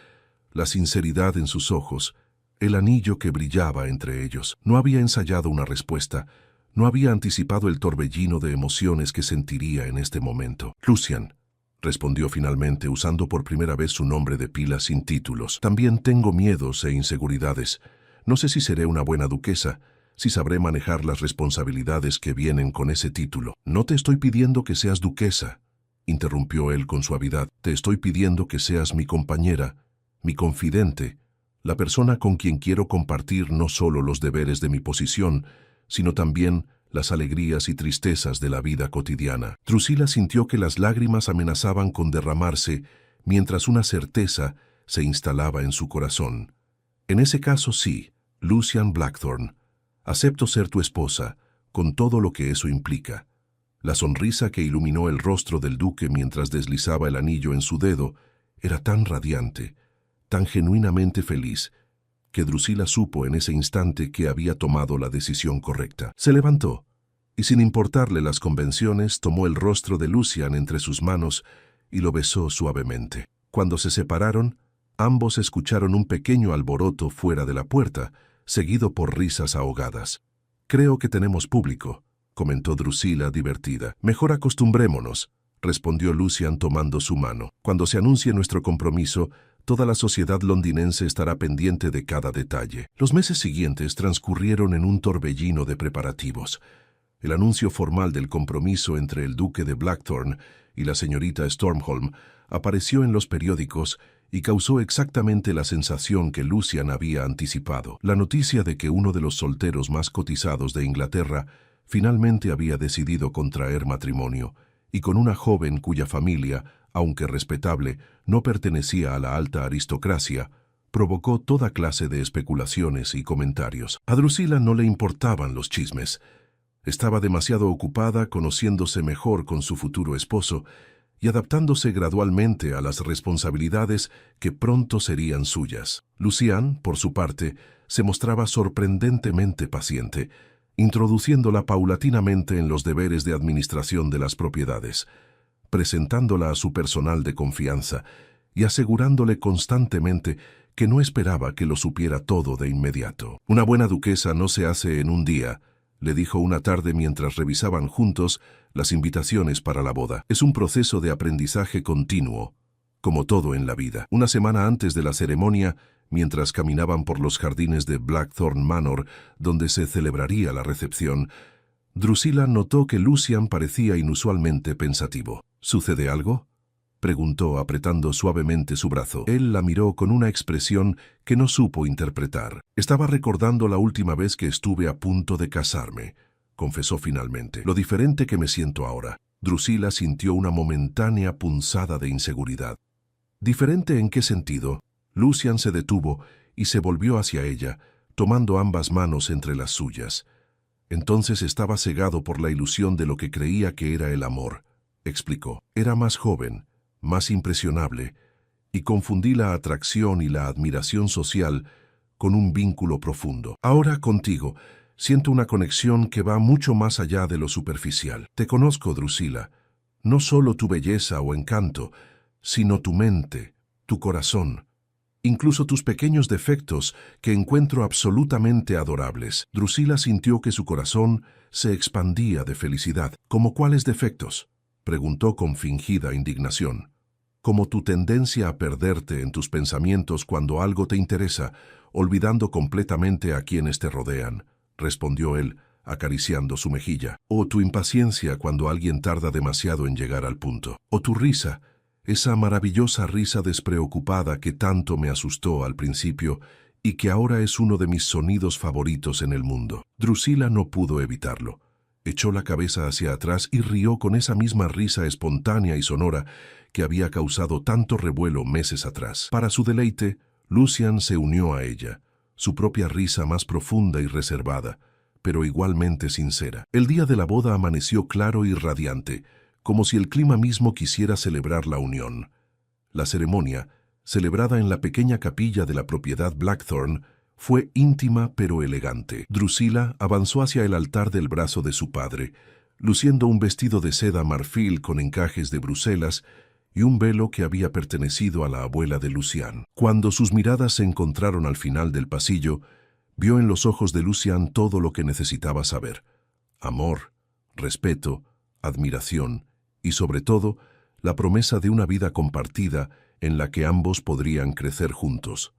la sinceridad en sus ojos, el anillo que brillaba entre ellos. No había ensayado una respuesta, no había anticipado el torbellino de emociones que sentiría en este momento. «Lucian», respondió finalmente, usando por primera vez su nombre de pila sin títulos. «También tengo miedos e inseguridades. No sé si seré una buena duquesa, si sabré manejar las responsabilidades que vienen con ese título». «No te estoy pidiendo que seas duquesa», interrumpió él con suavidad. «Te estoy pidiendo que seas mi compañera, mi confidente, la persona con quien quiero compartir no solo los deberes de mi posición, sino también las alegrías y tristezas de la vida cotidiana». Drusilla sintió que las lágrimas amenazaban con derramarse, mientras una certeza se instalaba en su corazón. «En ese caso sí, Lucian Blackthorne, acepto ser tu esposa, con todo lo que eso implica». La sonrisa que iluminó el rostro del duque mientras deslizaba el anillo en su dedo era tan radiante, tan genuinamente feliz, que Drusilla supo en ese instante que había tomado la decisión correcta. Se levantó, y sin importarle las convenciones, tomó el rostro de Lucian entre sus manos y lo besó suavemente. Cuando se separaron, ambos escucharon un pequeño alboroto fuera de la puerta, seguido por risas ahogadas. «Creo que tenemos público», comentó Drusilla divertida. «Mejor acostumbrémonos», respondió Lucian tomando su mano. «Cuando se anuncie nuestro compromiso, toda la sociedad londinense estará pendiente de cada detalle». Los meses siguientes transcurrieron en un torbellino de preparativos. El anuncio formal del compromiso entre el duque de Blackthorne y la señorita Stormholm apareció en los periódicos y causó exactamente la sensación que Lucian había anticipado. La noticia de que uno de los solteros más cotizados de Inglaterra finalmente había decidido contraer matrimonio, y con una joven cuya familia, aunque respetable, no pertenecía a la alta aristocracia, provocó toda clase de especulaciones y comentarios. A Drusila no le importaban los chismes. Estaba demasiado ocupada conociéndose mejor con su futuro esposo y adaptándose gradualmente a las responsabilidades que pronto serían suyas. Lucian, por su parte, se mostraba sorprendentemente paciente, introduciéndola paulatinamente en los deberes de administración de las propiedades, presentándola a su personal de confianza y asegurándole constantemente que no esperaba que lo supiera todo de inmediato. Una buena duquesa no se hace en un día, le dijo una tarde mientras revisaban juntos las invitaciones para la boda. Es un proceso de aprendizaje continuo, como todo en la vida. Una semana antes de la ceremonia, mientras caminaban por los jardines de Blackthorn Manor, donde se celebraría la recepción, Drusila notó que Lucian parecía inusualmente pensativo. ¿Sucede algo?, preguntó apretando suavemente su brazo. Él la miró con una expresión que no supo interpretar. Estaba recordando la última vez que estuve a punto de casarme, confesó finalmente. Lo diferente que me siento ahora. Drusila sintió una momentánea punzada de inseguridad. ¿Diferente en qué sentido? Lucian se detuvo y se volvió hacia ella, tomando ambas manos entre las suyas. Entonces estaba cegado por la ilusión de lo que creía que era el amor, explicó. Era más joven, más impresionable, y confundí la atracción y la admiración social con un vínculo profundo. Ahora contigo, siento una conexión que va mucho más allá de lo superficial. Te conozco, Drusila, no solo tu belleza o encanto, sino tu mente, tu corazón, incluso tus pequeños defectos que encuentro absolutamente adorables. Drusila sintió que su corazón se expandía de felicidad. ¿Cómo cuáles defectos?, preguntó con fingida indignación. Como tu tendencia a perderte en tus pensamientos cuando algo te interesa, olvidando completamente a quienes te rodean, respondió él, acariciando su mejilla. O tu impaciencia cuando alguien tarda demasiado en llegar al punto. O tu risa, esa maravillosa risa despreocupada que tanto me asustó al principio y que ahora es uno de mis sonidos favoritos en el mundo. Drusila no pudo evitarlo. Echó la cabeza hacia atrás y rió con esa misma risa espontánea y sonora que había causado tanto revuelo meses atrás. Para su deleite, Lucian se unió a ella, su propia risa más profunda y reservada, pero igualmente sincera. El día de la boda amaneció claro y radiante, como si el clima mismo quisiera celebrar la unión. La ceremonia, celebrada en la pequeña capilla de la propiedad Blackthorn, fue íntima pero elegante. Drusila avanzó hacia el altar del brazo de su padre, luciendo un vestido de seda marfil con encajes de Bruselas y un velo que había pertenecido a la abuela de Lucian. Cuando sus miradas se encontraron al final del pasillo, vio en los ojos de Lucian todo lo que necesitaba saber: amor, respeto, admiración y, sobre todo, la promesa de una vida compartida en la que ambos podrían crecer juntos.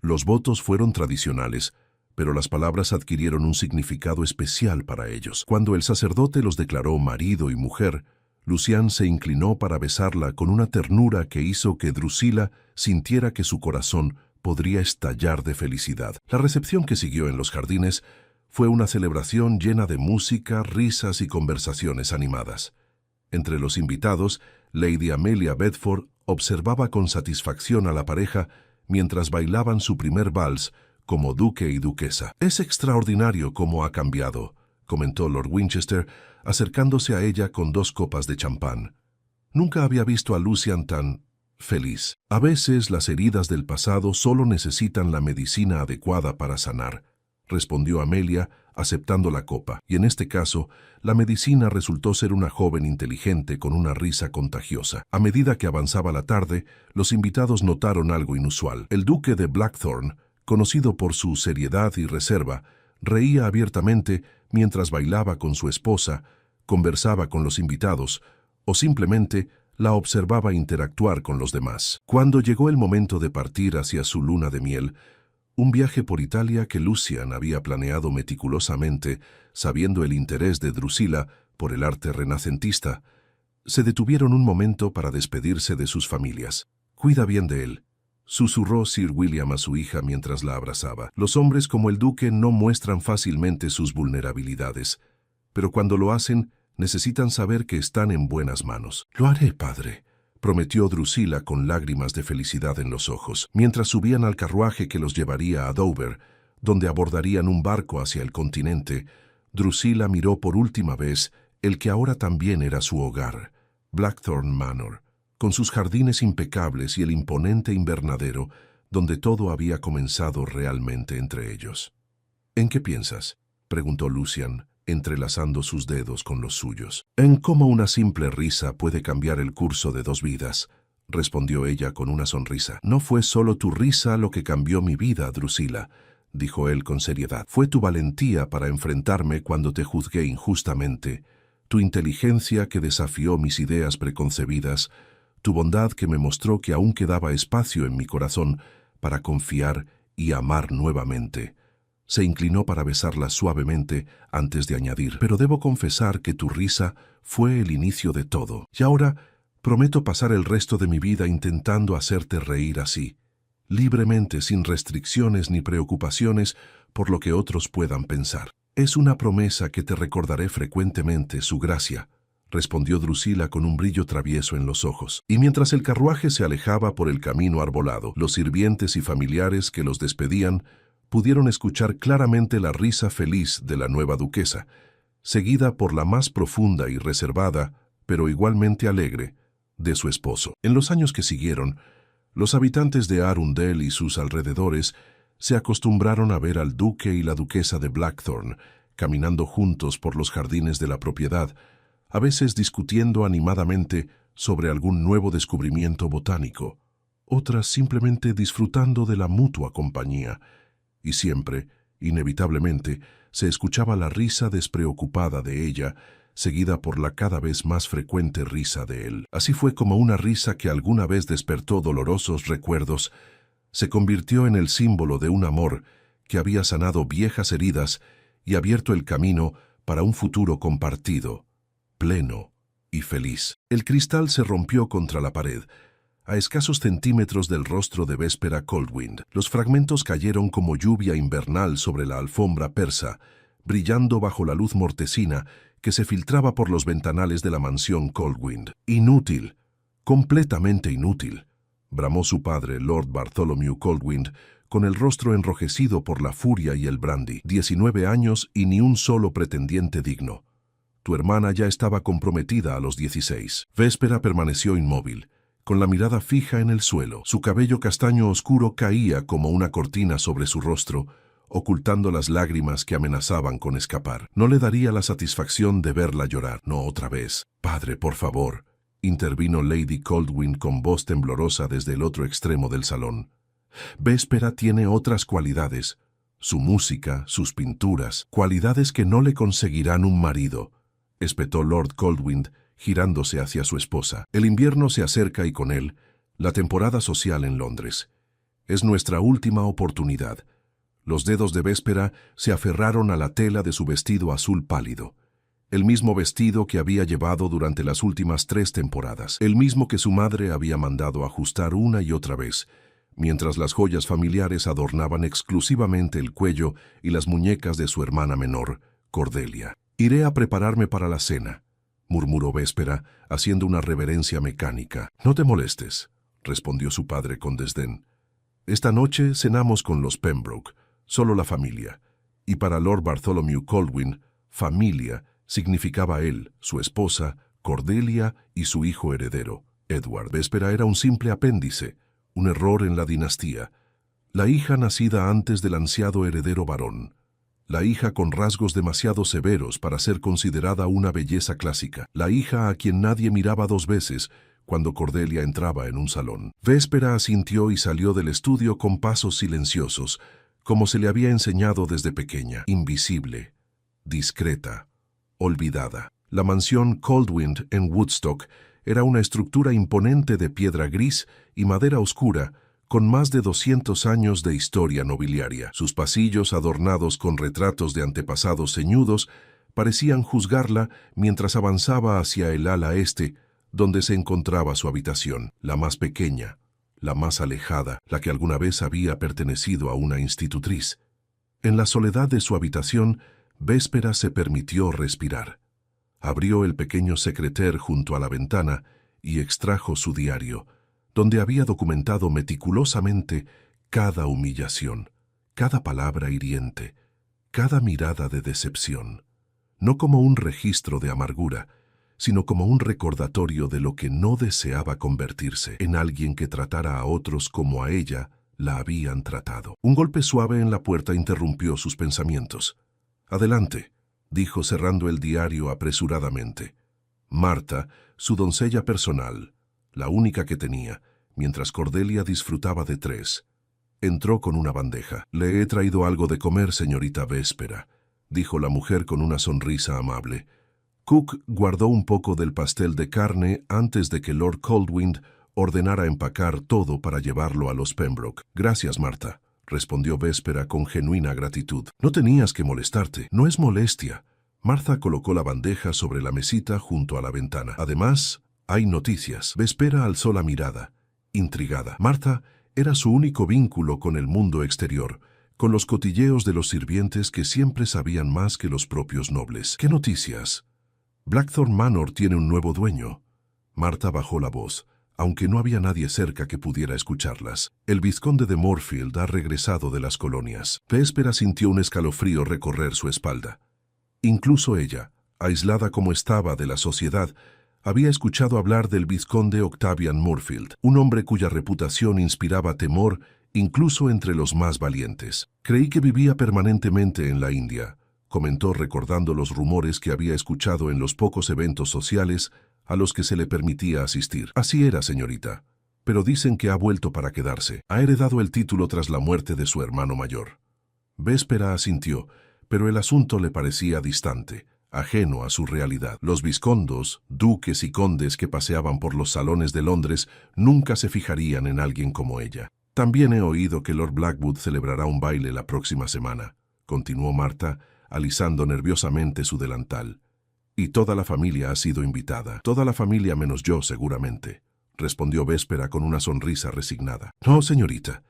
Los votos fueron tradicionales, pero las palabras adquirieron un significado especial para ellos. Cuando el sacerdote los declaró marido y mujer, Lucian se inclinó para besarla con una ternura que hizo que Drusila sintiera que su corazón podría estallar de felicidad. La recepción que siguió en los jardines fue una celebración llena de música, risas y conversaciones animadas. Entre los invitados, Lady Amelia Bedford observaba con satisfacción a la pareja mientras bailaban su primer vals como duque y duquesa. «Es extraordinario cómo ha cambiado», comentó Lord Winchester, acercándose a ella con 2 copas de champán. Nunca había visto a Lucian tan feliz. A veces las heridas del pasado solo necesitan la medicina adecuada para sanar, respondió Amelia, aceptando la copa, y en este caso, la medicina resultó ser una joven inteligente con una risa contagiosa. A medida que avanzaba la tarde, los invitados notaron algo inusual. El duque de Blackthorn, conocido por su seriedad y reserva, reía abiertamente mientras bailaba con su esposa, conversaba con los invitados o simplemente la observaba interactuar con los demás. Cuando llegó el momento de partir hacia su luna de miel, un viaje por Italia que Lucian había planeado meticulosamente, sabiendo el interés de Drusila por el arte renacentista, se detuvieron un momento para despedirse de sus familias. «Cuida bien de él», susurró Sir William a su hija mientras la abrazaba. Los hombres como el duque no muestran fácilmente sus vulnerabilidades, pero cuando lo hacen, necesitan saber que están en buenas manos. Lo haré, padre, prometió Drusilla con lágrimas de felicidad en los ojos. Mientras subían al carruaje que los llevaría a Dover, donde abordarían un barco hacia el continente, Drusilla miró por última vez el que ahora también era su hogar, Blackthorn Manor, con sus jardines impecables y el imponente invernadero donde todo había comenzado realmente entre ellos. ¿En qué piensas?, preguntó Lucian, entrelazando sus dedos con los suyos. En cómo una simple risa puede cambiar el curso de dos vidas, respondió ella con una sonrisa. No fue solo tu risa lo que cambió mi vida, Drusilla, dijo él con seriedad. Fue tu valentía para enfrentarme cuando te juzgué injustamente, tu inteligencia que desafió mis ideas preconcebidas, tu bondad que me mostró que aún quedaba espacio en mi corazón para confiar y amar nuevamente. Se inclinó para besarla suavemente antes de añadir, pero debo confesar que tu risa fue el inicio de todo. Y ahora prometo pasar el resto de mi vida intentando hacerte reír así, libremente, sin restricciones ni preocupaciones por lo que otros puedan pensar. Es una promesa que te recordaré frecuentemente, su gracia, respondió Drusilla con un brillo travieso en los ojos. Y mientras el carruaje se alejaba por el camino arbolado, los sirvientes y familiares que los despedían pudieron escuchar claramente la risa feliz de la nueva duquesa, seguida por la más profunda y reservada, pero igualmente alegre, de su esposo. En los años que siguieron, los habitantes de Arundel y sus alrededores se acostumbraron a ver al duque y la duquesa de Blackthorn caminando juntos por los jardines de la propiedad, a veces discutiendo animadamente sobre algún nuevo descubrimiento botánico, otras simplemente disfrutando de la mutua compañía, y siempre, inevitablemente, se escuchaba la risa despreocupada de ella, seguida por la cada vez más frecuente risa de él. Así fue como una risa que alguna vez despertó dolorosos recuerdos, se convirtió en el símbolo de un amor que había sanado viejas heridas y abierto el camino para un futuro compartido, pleno y feliz. El cristal se rompió contra la pared, a escasos centímetros del rostro de Véspera Coldwind. Los fragmentos cayeron como lluvia invernal sobre la alfombra persa, brillando bajo la luz mortecina que se filtraba por los ventanales de la mansión Coldwind. Inútil, completamente inútil, bramó su padre, Lord Bartholomew Coldwind, con el rostro enrojecido por la furia y el brandy. 19 años y ni un solo pretendiente digno. Tu hermana ya estaba comprometida a los 16. Véspera permaneció inmóvil, con la mirada fija en el suelo. Su cabello castaño oscuro caía como una cortina sobre su rostro, ocultando las lágrimas que amenazaban con escapar. No le daría la satisfacción de verla llorar. No otra vez. Padre, por favor, intervino Lady Coldwind con voz temblorosa desde el otro extremo del salón. Véspera tiene otras cualidades. Su música, sus pinturas, cualidades que no le conseguirán un marido, espetó Lord Coldwind, girándose hacia su esposa. El invierno se acerca y con él, la temporada social en Londres. Es nuestra última oportunidad. Los dedos de Véspera se aferraron a la tela de su vestido azul pálido. El mismo vestido que había llevado durante las últimas 3 temporadas. El mismo que su madre había mandado ajustar una y otra vez, mientras las joyas familiares adornaban exclusivamente el cuello y las muñecas de su hermana menor, Cordelia. Iré a prepararme para la cena, murmuró Véspera, haciendo una reverencia mecánica. No te molestes, respondió su padre con desdén. Esta noche cenamos con los Pembroke, solo la familia, y para Lord Bartholomew Coldwind, familia significaba él, su esposa, Cordelia y su hijo heredero, Edward. Véspera era un simple apéndice, un error en la dinastía, la hija nacida antes del ansiado heredero varón, la hija con rasgos demasiado severos para ser considerada una belleza clásica, la hija a quien nadie miraba 2 veces cuando Cordelia entraba en un salón. Véspera asintió y salió del estudio con pasos silenciosos, como se le había enseñado desde pequeña, invisible, discreta, olvidada. La mansión Coldwind en Woodstock era una estructura imponente de piedra gris y madera oscura, con más de 200 años de historia nobiliaria. Sus pasillos adornados con retratos de antepasados ceñudos parecían juzgarla mientras avanzaba hacia el ala este, donde se encontraba su habitación, la más pequeña, la más alejada, la que alguna vez había pertenecido a una institutriz. En la soledad de su habitación, Véspera se permitió respirar. Abrió el pequeño secrétaire junto a la ventana y extrajo su diario, donde había documentado meticulosamente cada humillación, cada palabra hiriente, cada mirada de decepción, no como un registro de amargura, sino como un recordatorio de lo que no deseaba convertirse en alguien que tratara a otros como a ella la habían tratado. Un golpe suave en la puerta interrumpió sus pensamientos. «Adelante», dijo cerrando el diario apresuradamente. Marta, su doncella personal, la única que tenía, mientras Cordelia disfrutaba de 3, entró con una bandeja. «Le he traído algo de comer, señorita Véspera», dijo la mujer con una sonrisa amable. Cook guardó un poco del pastel de carne antes de que Lord Coldwind ordenara empacar todo para llevarlo a los Pembroke. «Gracias, Marta», respondió Véspera con genuina gratitud. «No tenías que molestarte, no es molestia». Marta colocó la bandeja sobre la mesita junto a la ventana. «Además, hay noticias». Véspera alzó la mirada, intrigada. Marta era su único vínculo con el mundo exterior, con los cotilleos de los sirvientes que siempre sabían más que los propios nobles. «¿Qué noticias?» «Blackthorn Manor tiene un nuevo dueño». Marta bajó la voz, aunque no había nadie cerca que pudiera escucharlas. «El vizconde de Moorfield ha regresado de las colonias». Véspera sintió un escalofrío recorrer su espalda. Incluso ella, aislada como estaba de la sociedad, había escuchado hablar del vizconde Octavian Moorfield, un hombre cuya reputación inspiraba temor incluso entre los más valientes. «Creí que vivía permanentemente en la India», comentó recordando los rumores que había escuchado en los pocos eventos sociales a los que se le permitía asistir. «Así era, señorita, pero dicen que ha vuelto para quedarse. Ha heredado el título tras la muerte de su hermano mayor». Véspera asintió, pero el asunto le parecía distante, ajeno a su realidad. Los vizcondos, duques y condes que paseaban por los salones de Londres nunca se fijarían en alguien como ella. «También he oído que Lord Blackwood celebrará un baile la próxima semana», continuó Marta, alisando nerviosamente su delantal. «Y toda la familia ha sido invitada». «Toda la familia menos yo, seguramente», respondió Véspera con una sonrisa resignada. «No, señorita.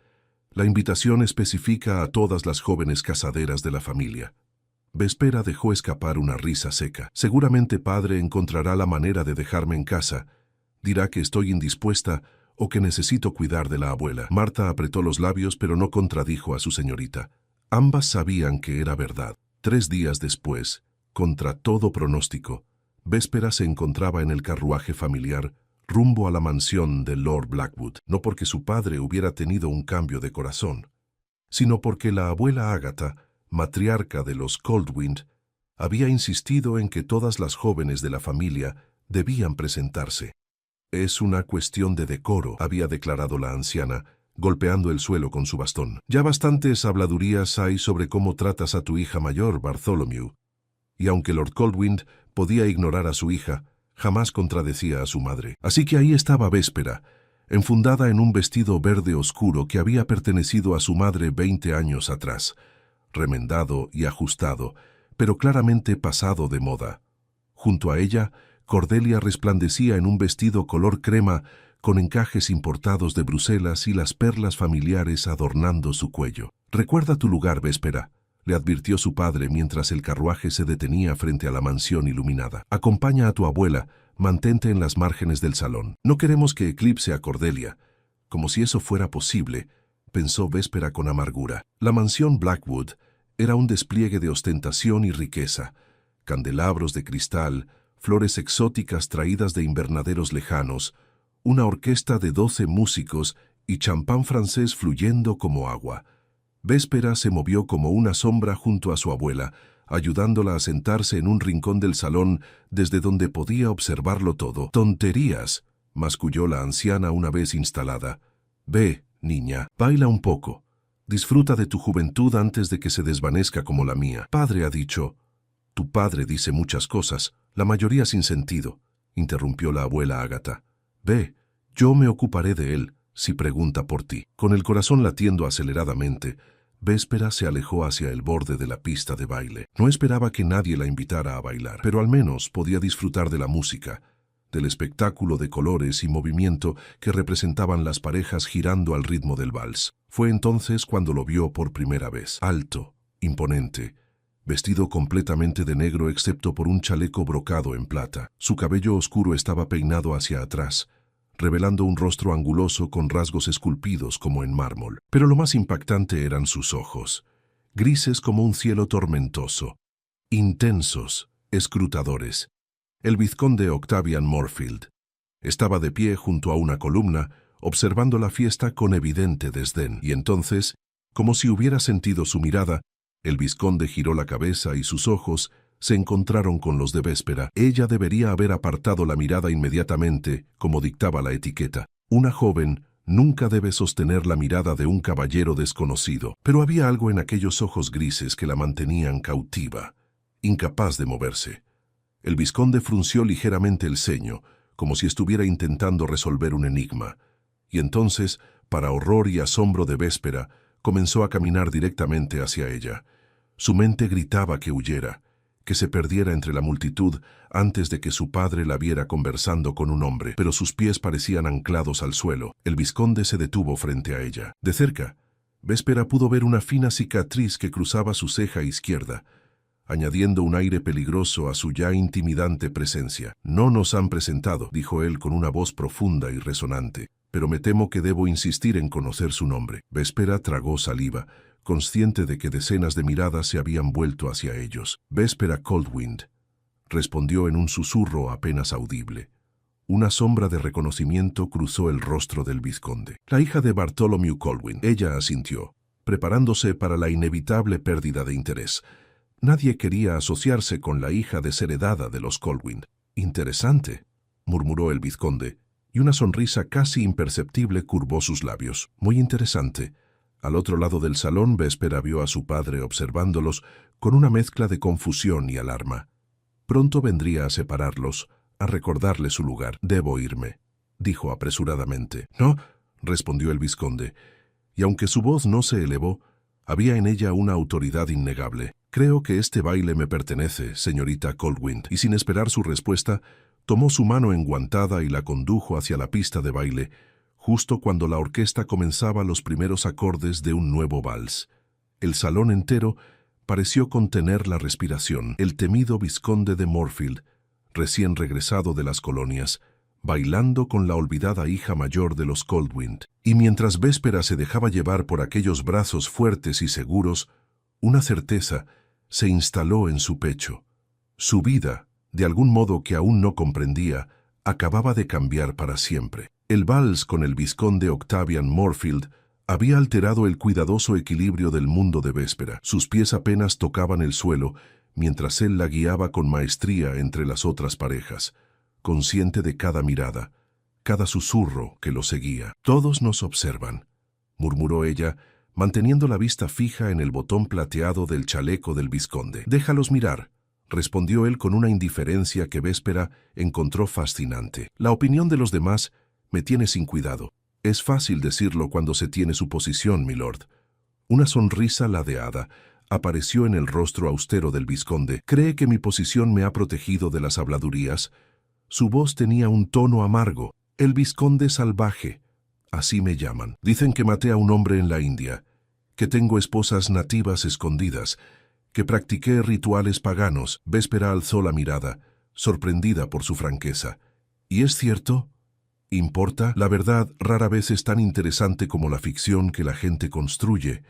La invitación especifica a todas las jóvenes casaderas de la familia». Véspera dejó escapar una risa seca. «Seguramente padre encontrará la manera de dejarme en casa. Dirá que estoy indispuesta o que necesito cuidar de la abuela». Marta apretó los labios, pero no contradijo a su señorita. Ambas sabían que era verdad. 3 días después, contra todo pronóstico, Véspera se encontraba en el carruaje familiar rumbo a la mansión de Lord Blackwood, no porque su padre hubiera tenido un cambio de corazón, sino porque la abuela Ágata, matriarca de los Coldwind, había insistido en que todas las jóvenes de la familia debían presentarse. «Es una cuestión de decoro», había declarado la anciana, golpeando el suelo con su bastón. «Ya bastantes habladurías hay sobre cómo tratas a tu hija mayor, Bartholomew». Y aunque Lord Coldwind podía ignorar a su hija, jamás contradecía a su madre. Así que ahí estaba Véspera, enfundada en un vestido verde oscuro que había pertenecido a su madre 20 años atrás, remendado y ajustado, pero claramente pasado de moda. Junto a ella, Cordelia resplandecía en un vestido color crema con encajes importados de Bruselas y las perlas familiares adornando su cuello. «Recuerda tu lugar, Véspera», le advirtió su padre mientras el carruaje se detenía frente a la mansión iluminada. «Acompaña a tu abuela, mantente en las márgenes del salón. No queremos que eclipse a Cordelia». Como si eso fuera posible, pensó Véspera con amargura. La mansión Blackwood era un despliegue de ostentación y riqueza. Candelabros de cristal, flores exóticas traídas de invernaderos lejanos, una orquesta de 12 músicos y champán francés fluyendo como agua. Véspera se movió como una sombra junto a su abuela, ayudándola a sentarse en un rincón del salón desde donde podía observarlo todo. «Tonterías», masculló la anciana una vez instalada. «Ve, niña, baila un poco. Disfruta de tu juventud antes de que se desvanezca como la mía». «Padre ha dicho». «Tu padre dice muchas cosas, la mayoría sin sentido», interrumpió la abuela Ágata. «Ve, yo me ocuparé de él, si pregunta por ti». Con el corazón latiendo aceleradamente, Véspera se alejó hacia el borde de la pista de baile. No esperaba que nadie la invitara a bailar, pero al menos podía disfrutar de la música, del espectáculo de colores y movimiento que representaban las parejas girando al ritmo del vals. Fue entonces cuando lo vio por primera vez. Alto, imponente, vestido completamente de negro excepto por un chaleco brocado en plata. Su cabello oscuro estaba peinado hacia atrás, revelando un rostro anguloso con rasgos esculpidos como en mármol. Pero lo más impactante eran sus ojos, grises como un cielo tormentoso, intensos, escrutadores. El vizconde Octavian Moorfield estaba de pie junto a una columna, observando la fiesta con evidente desdén. Y entonces, como si hubiera sentido su mirada, el vizconde giró la cabeza y sus ojos se encontraron con los de Véspera. Ella debería haber apartado la mirada inmediatamente, como dictaba la etiqueta. Una joven nunca debe sostener la mirada de un caballero desconocido, pero había algo en aquellos ojos grises que la mantenían cautiva, incapaz de moverse. El vizconde frunció ligeramente el ceño, como si estuviera intentando resolver un enigma, y entonces, para horror y asombro de Véspera, comenzó a caminar directamente hacia ella. Su mente gritaba que huyera, que se perdiera entre la multitud antes de que su padre la viera conversando con un hombre, pero sus pies parecían anclados al suelo. El vizconde se detuvo frente a ella. De cerca, Véspera pudo ver una fina cicatriz que cruzaba su ceja izquierda, añadiendo un aire peligroso a su ya intimidante presencia. «No nos han presentado», dijo él con una voz profunda y resonante, «pero me temo que debo insistir en conocer su nombre». Véspera tragó saliva, consciente de que decenas de miradas se habían vuelto hacia ellos. «Véspera Coldwind», respondió en un susurro apenas audible. Una sombra de reconocimiento cruzó el rostro del vizconde. «La hija de Bartholomew Coldwind». Ella asintió, preparándose para la inevitable pérdida de interés. Nadie quería asociarse con la hija desheredada de los Coldwind. «Interesante», murmuró el vizconde, y una sonrisa casi imperceptible curvó sus labios. «Muy interesante». Al otro lado del salón, Véspera vio a su padre observándolos con una mezcla de confusión y alarma. Pronto vendría a separarlos, a recordarle su lugar. «Debo irme», dijo apresuradamente. «No», respondió el vizconde, y aunque su voz no se elevó, había en ella una autoridad innegable. «Creo que este baile me pertenece, señorita Coldwind». Y sin esperar su respuesta, tomó su mano enguantada y la condujo hacia la pista de baile, justo cuando la orquesta comenzaba los primeros acordes de un nuevo vals. El salón entero pareció contener la respiración. El temido vizconde de Moorfield, recién regresado de las colonias, bailando con la olvidada hija mayor de los Coldwind. Y mientras Véspera se dejaba llevar por aquellos brazos fuertes y seguros, una certeza se instaló en su pecho. Su vida, de algún modo que aún no comprendía, acababa de cambiar para siempre. El vals con el vizconde Octavian Moorfield había alterado el cuidadoso equilibrio del mundo de Véspera. Sus pies apenas tocaban el suelo, mientras él la guiaba con maestría entre las otras parejas, consciente de cada mirada, cada susurro que lo seguía. «Todos nos observan», murmuró ella, manteniendo la vista fija en el botón plateado del chaleco del vizconde. «Déjalos mirar», respondió él con una indiferencia que Véspera encontró fascinante. «La opinión de los demás me tiene sin cuidado. Es fácil decirlo cuando se tiene su posición, milord». Una sonrisa ladeada apareció en el rostro austero del vizconde. «¿Cree que mi posición me ha protegido de las habladurías?» Su voz tenía un tono amargo. «El vizconde salvaje, así me llaman. Dicen que maté a un hombre en la India, que tengo esposas nativas escondidas, que practiqué rituales paganos». Véspera alzó la mirada, sorprendida por su franqueza. «¿Y es cierto? ¿Importa? La verdad rara vez es tan interesante como la ficción que la gente construye».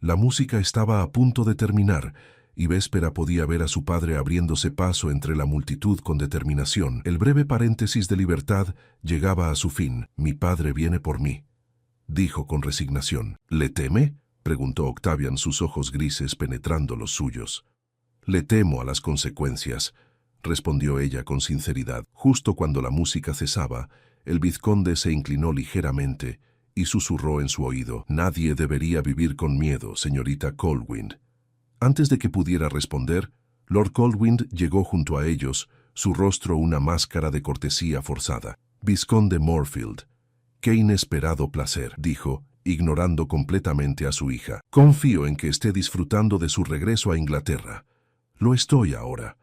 La música estaba a punto de terminar, y Véspera podía ver a su padre abriéndose paso entre la multitud con determinación. El breve paréntesis de libertad llegaba a su fin. «Mi padre viene por mí», dijo con resignación. «¿Le teme?», preguntó Octavian, sus ojos grises penetrando los suyos. «Le temo a las consecuencias», respondió ella con sinceridad. Justo cuando la música cesaba, el vizconde se inclinó ligeramente y susurró en su oído: «Nadie debería vivir con miedo, señorita Coldwind». Antes de que pudiera responder, Lord Coldwind llegó junto a ellos, su rostro una máscara de cortesía forzada. «Vizconde Moorfield, qué inesperado placer», dijo, ignorando completamente a su hija. «Confío en que esté disfrutando de su regreso a Inglaterra». «Lo estoy ahora»,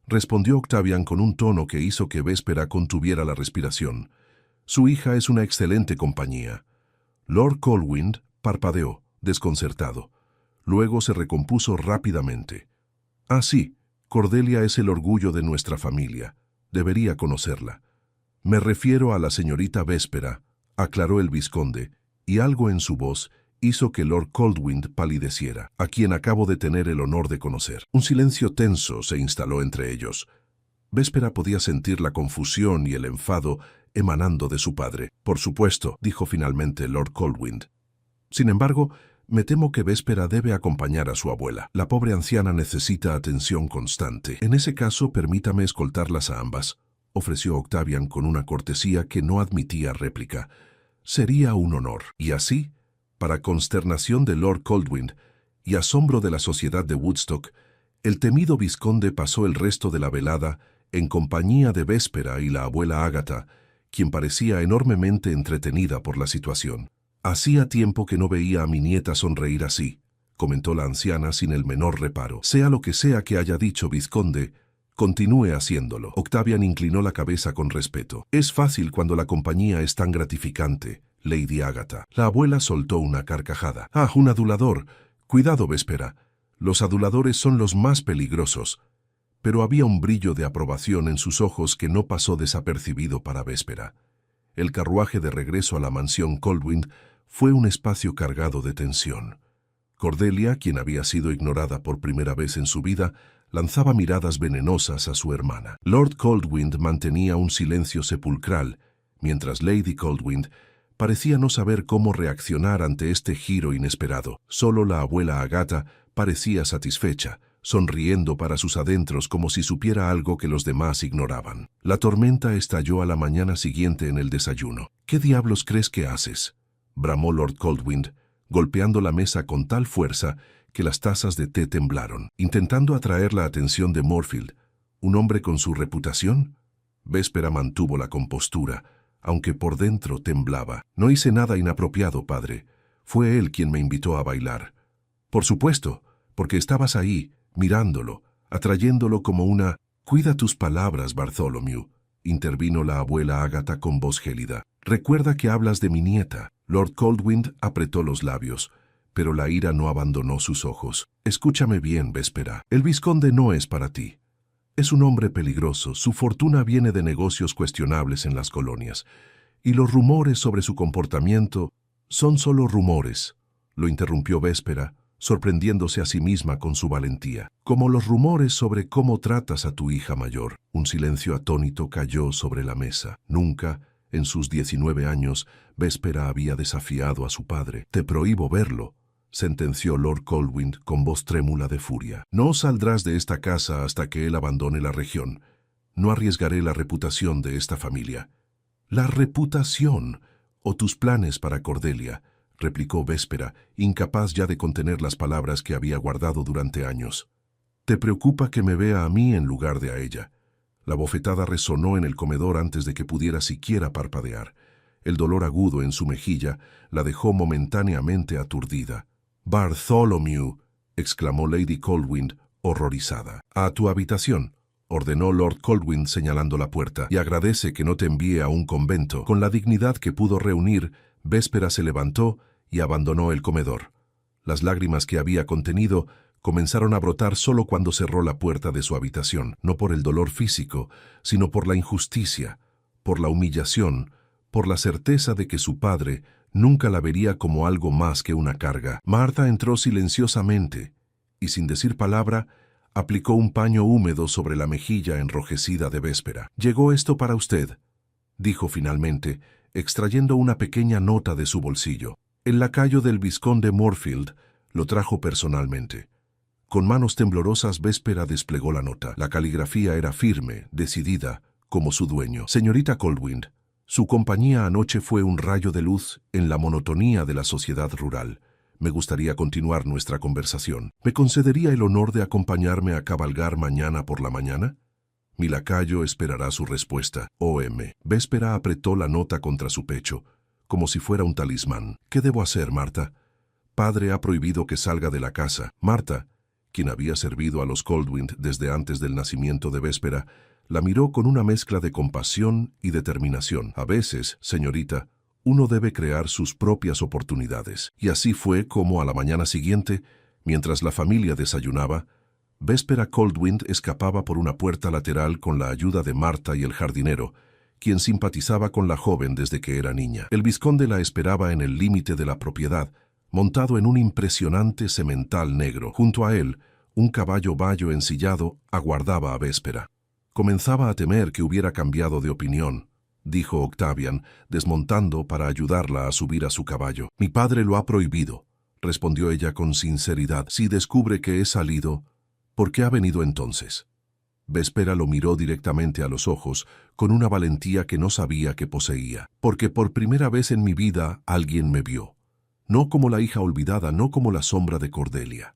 respondió Octavian con un tono que hizo que Véspera contuviera la respiración. Su hija es una excelente compañía. Lord Colwind parpadeó, desconcertado. Luego se recompuso rápidamente. Ah, sí, Cordelia es el orgullo de nuestra familia. Debería conocerla. Me refiero a la señorita Véspera, aclaró el vizconde, y algo en su voz hizo que Lord Colwind palideciera, a quien acabo de tener el honor de conocer. Un silencio tenso se instaló entre ellos. Véspera podía sentir la confusión y el enfado emanando de su padre. Por supuesto, dijo finalmente Lord Colwind. Sin embargo, me temo que Véspera debe acompañar a su abuela. La pobre anciana necesita atención constante. En ese caso, permítame escoltarlas a ambas, ofreció Octavian con una cortesía que no admitía réplica. Sería un honor. Y así, para consternación de Lord Colwind y asombro de la sociedad de Woodstock, el temido vizconde pasó el resto de la velada en compañía de Véspera y la abuela Ágata, quien parecía enormemente entretenida por la situación. Hacía tiempo que no veía a mi nieta sonreír así, comentó la anciana sin el menor reparo. Sea lo que sea que haya dicho vizconde, continúe haciéndolo. Octavian inclinó la cabeza con respeto. Es fácil cuando la compañía es tan gratificante, Lady Ágata. La abuela soltó una carcajada. Ah, un adulador. Cuidado, Véspera. Los aduladores son los más peligrosos. Pero había un brillo de aprobación en sus ojos que no pasó desapercibido para Véspera. El carruaje de regreso a la mansión Colwind fue un espacio cargado de tensión. Cordelia, quien había sido ignorada por primera vez en su vida, lanzaba miradas venenosas a su hermana. Lord Colwind mantenía un silencio sepulcral, mientras Lady Colwind parecía no saber cómo reaccionar ante este giro inesperado. Solo la abuela Ágata parecía satisfecha, sonriendo para sus adentros como si supiera algo que los demás ignoraban. La tormenta estalló a la mañana siguiente en el desayuno. ¿Qué diablos crees que haces?, bramó Lord Colwind, golpeando la mesa con tal fuerza que las tazas de té temblaron. Intentando atraer la atención de Moorfield, un hombre con su reputación. Véspera mantuvo la compostura, aunque por dentro temblaba. No hice nada inapropiado, padre. Fue él quien me invitó a bailar. Por supuesto, porque estabas ahí, mirándolo, atrayéndolo como una... Cuida tus palabras, Bartholomew, intervino la abuela Ágata con voz gélida. Recuerda que hablas de mi nieta. Lord Colwind apretó los labios, pero la ira no abandonó sus ojos. Escúchame bien, Véspera. El vizconde no es para ti. Es un hombre peligroso. Su fortuna viene de negocios cuestionables en las colonias. Y los rumores sobre su comportamiento son solo rumores, lo interrumpió Véspera, sorprendiéndose a sí misma con su valentía. Como los rumores sobre cómo tratas a tu hija mayor. Un silencio atónito cayó sobre la mesa. Nunca, en sus 19 años, Véspera había desafiado a su padre. Te prohíbo verlo, sentenció Lord Colwind con voz trémula de furia. No saldrás de esta casa hasta que él abandone la región. No arriesgaré la reputación de esta familia. ¿La reputación o tus planes para Cordelia?, replicó Véspera, incapaz ya de contener las palabras que había guardado durante años. Te preocupa que me vea a mí en lugar de a ella. La bofetada resonó en el comedor antes de que pudiera siquiera parpadear. El dolor agudo en su mejilla la dejó momentáneamente aturdida. «Bartholomew», exclamó Lady Colwind, horrorizada. «A tu habitación», ordenó Lord Colwind señalando la puerta, «y agradece que no te envíe a un convento». Con la dignidad que pudo reunir, Véspera se levantó y abandonó el comedor. Las lágrimas que había contenido comenzaron a brotar solo cuando cerró la puerta de su habitación, no por el dolor físico, sino por la injusticia, por la humillación, por la certeza de que su padre nunca la vería como algo más que una carga. Martha entró silenciosamente y, sin decir palabra, aplicó un paño húmedo sobre la mejilla enrojecida de Véspera. «Llegó esto para usted», dijo finalmente, extrayendo una pequeña nota de su bolsillo. El lacayo del vizconde Moorfield lo trajo personalmente. Con manos temblorosas, Véspera desplegó la nota. La caligrafía era firme, decidida, como su dueño. «Señorita Colwind, su compañía anoche fue un rayo de luz en la monotonía de la sociedad rural. Me gustaría continuar nuestra conversación. ¿Me concedería el honor de acompañarme a cabalgar mañana por la mañana? Mi lacayo esperará su respuesta. O.M. Véspera apretó la nota contra su pecho, como si fuera un talismán. ¿Qué debo hacer, Marta? Padre ha prohibido que salga de la casa. Marta, quien había servido a los Coldwind desde antes del nacimiento de Véspera, la miró con una mezcla de compasión y determinación. A veces, señorita, uno debe crear sus propias oportunidades. Y así fue como a la mañana siguiente, mientras la familia desayunaba, Véspera Coldwind escapaba por una puerta lateral con la ayuda de Marta y el jardinero, quien simpatizaba con la joven desde que era niña. El vizconde la esperaba en el límite de la propiedad, montado en un impresionante semental negro. Junto a él, un caballo bayo ensillado aguardaba a Véspera. Comenzaba a temer que hubiera cambiado de opinión, dijo Octavian, desmontando para ayudarla a subir a su caballo. Mi padre lo ha prohibido, respondió ella con sinceridad. Si descubre que he salido, ¿por qué ha venido entonces? Véspera lo miró directamente a los ojos, con una valentía que no sabía que poseía. Porque por primera vez en mi vida alguien me vio. No como la hija olvidada, no como la sombra de Cordelia.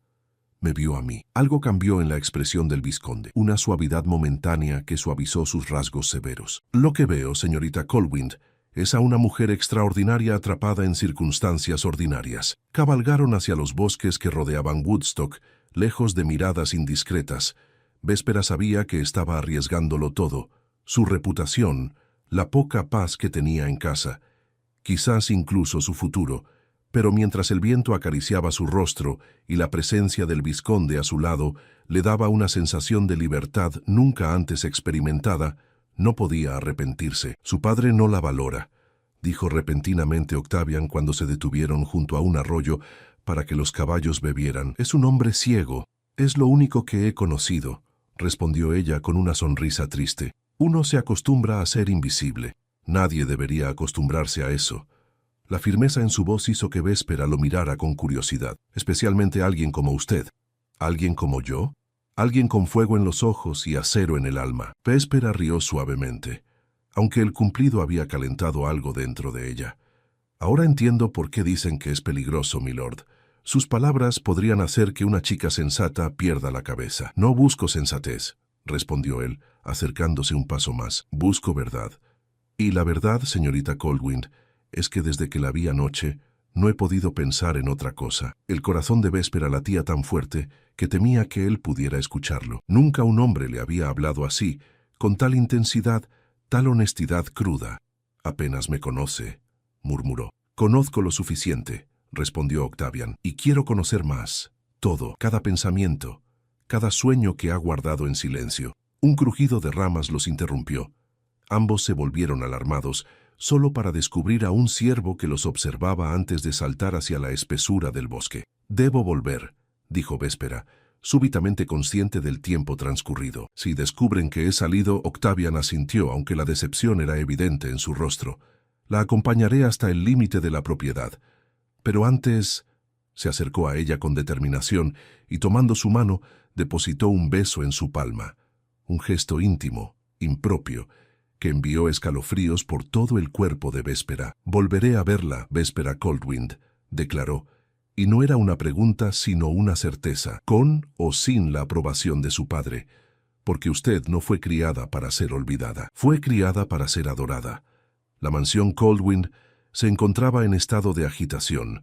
Me vio a mí. Algo cambió en la expresión del vizconde, una suavidad momentánea que suavizó sus rasgos severos. Lo que veo, señorita Colwind, es a una mujer extraordinaria atrapada en circunstancias ordinarias. Cabalgaron hacia los bosques que rodeaban Woodstock, lejos de miradas indiscretas. Véspera sabía que estaba arriesgándolo todo, su reputación, la poca paz que tenía en casa, quizás incluso su futuro, pero mientras el viento acariciaba su rostro y la presencia del vizconde a su lado le daba una sensación de libertad nunca antes experimentada, no podía arrepentirse. Su padre no la valora, dijo repentinamente Octavian cuando se detuvieron junto a un arroyo para que los caballos bebieran. Es un hombre ciego, es lo único que he conocido, respondió ella con una sonrisa triste. Uno se acostumbra a ser invisible. Nadie debería acostumbrarse a eso. La firmeza en su voz hizo que Véspera lo mirara con curiosidad, especialmente alguien como usted. ¿Alguien como yo? Alguien con fuego en los ojos y acero en el alma. Véspera rió suavemente, aunque el cumplido había calentado algo dentro de ella. Ahora entiendo por qué dicen que es peligroso, milord. Sus palabras podrían hacer que una chica sensata pierda la cabeza. No busco sensatez, respondió él, acercándose un paso más. Busco verdad. Y la verdad, señorita Coldwind, es que desde que la vi anoche, no he podido pensar en otra cosa. El corazón de Véspera latía tan fuerte que temía que él pudiera escucharlo. Nunca un hombre le había hablado así, con tal intensidad, tal honestidad cruda. Apenas me conoce, murmuró. Conozco lo suficiente, respondió Octavian, y quiero conocer más. Todo, cada pensamiento, cada sueño que ha guardado en silencio. Un crujido de ramas los interrumpió. Ambos se volvieron alarmados, solo para descubrir a un ciervo que los observaba antes de saltar hacia la espesura del bosque. Debo volver, dijo Véspera, súbitamente consciente del tiempo transcurrido. Si descubren que he salido, Octavian asintió, aunque la decepción era evidente en su rostro. La acompañaré hasta el límite de la propiedad. Pero antes... Se acercó a ella con determinación y, tomando su mano, depositó un beso en su palma. Un gesto íntimo, impropio, que envió escalofríos por todo el cuerpo de Véspera. Volveré a verla, Véspera Coldwind, declaró, y no era una pregunta sino una certeza, con o sin la aprobación de su padre, porque usted no fue criada para ser olvidada, fue criada para ser adorada. La mansión Coldwind se encontraba en estado de agitación.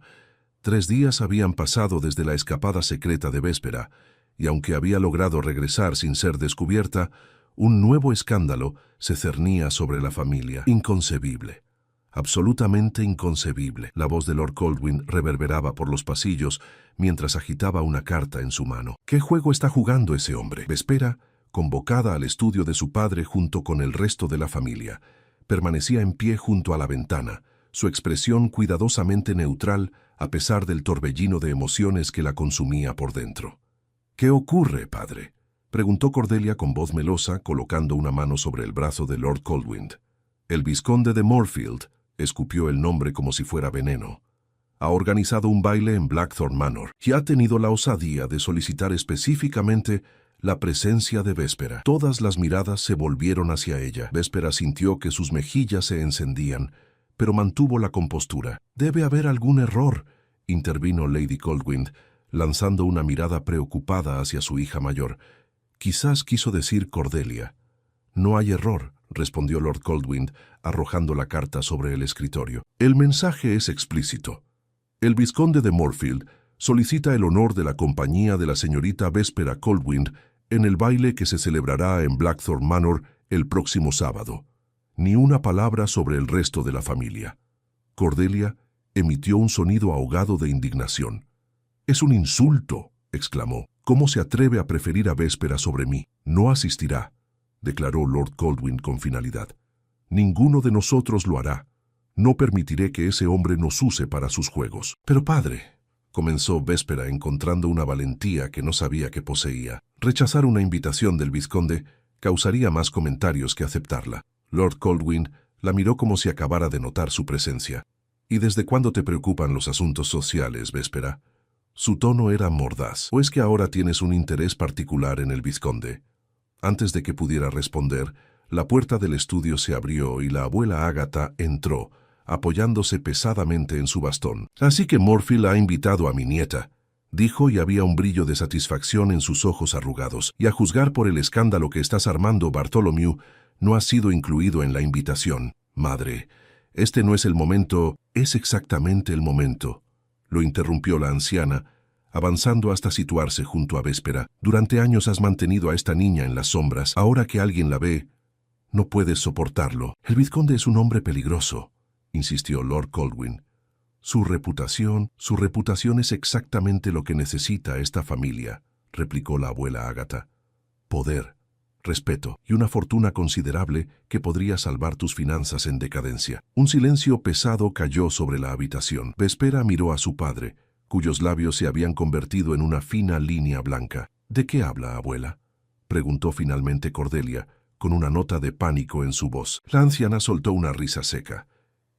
3 días habían pasado desde la escapada secreta de Véspera, y aunque había logrado regresar sin ser descubierta, un nuevo escándalo se cernía sobre la familia. Inconcebible. Absolutamente inconcebible. La voz de Lord Coldwind reverberaba por los pasillos mientras agitaba una carta en su mano. ¿Qué juego está jugando ese hombre? Véspera, convocada al estudio de su padre junto con el resto de la familia, permanecía en pie junto a la ventana, su expresión cuidadosamente neutral a pesar del torbellino de emociones que la consumía por dentro. ¿Qué ocurre, padre?, preguntó Cordelia con voz melosa, colocando una mano sobre el brazo de Lord Coldwind. El vizconde de Moorfield, escupió el nombre como si fuera veneno, ha organizado un baile en Blackthorn Manor y ha tenido la osadía de solicitar específicamente la presencia de Véspera. Todas las miradas se volvieron hacia ella. Véspera sintió que sus mejillas se encendían, pero mantuvo la compostura. «Debe haber algún error», intervino Lady Coldwind, lanzando una mirada preocupada hacia su hija mayor. «Quizás quiso decir Cordelia». «No hay error», respondió Lord Coldwind, arrojando la carta sobre el escritorio. «El mensaje es explícito. El vizconde de Moorfield solicita el honor de la compañía de la señorita Véspera Coldwind en el baile que se celebrará en Blackthorn Manor el próximo sábado. Ni una palabra sobre el resto de la familia. Cordelia emitió un sonido ahogado de indignación. «Es un insulto», exclamó. «¿Cómo se atreve a preferir a Véspera sobre mí? No asistirá», declaró Lord Coldwind con finalidad. «Ninguno de nosotros lo hará. No permitiré que ese hombre nos use para sus juegos». «Pero padre», comenzó Véspera encontrando una valentía que no sabía que poseía. Rechazar una invitación del vizconde causaría más comentarios que aceptarla. Lord Coldwind la miró como si acabara de notar su presencia. «¿Y desde cuándo te preocupan los asuntos sociales, Véspera?» Su tono era mordaz. «¿O es que ahora tienes un interés particular en el vizconde?» Antes de que pudiera responder, la puerta del estudio se abrió y la abuela Ágata entró, apoyándose pesadamente en su bastón. «Así que Morfield ha invitado a mi nieta», dijo, y había un brillo de satisfacción en sus ojos arrugados. «Y a juzgar por el escándalo que estás armando, Bartholomew, no has sido incluido en la invitación. Madre, este no es el momento». «Es exactamente el momento», lo interrumpió la anciana, avanzando hasta situarse junto a Véspera. «Durante años has mantenido a esta niña en las sombras. Ahora que alguien la ve, no puedes soportarlo». «El vizconde es un hombre peligroso», insistió Lord Coldwind. Su reputación es exactamente lo que necesita esta familia», replicó la abuela Ágata. «Poder, respeto y una fortuna considerable que podría salvar tus finanzas en decadencia». Un silencio pesado cayó sobre la habitación. Véspera miró a su padre, cuyos labios se habían convertido en una fina línea blanca. «¿De qué habla, abuela?», preguntó finalmente Cordelia, con una nota de pánico en su voz. La anciana soltó una risa seca.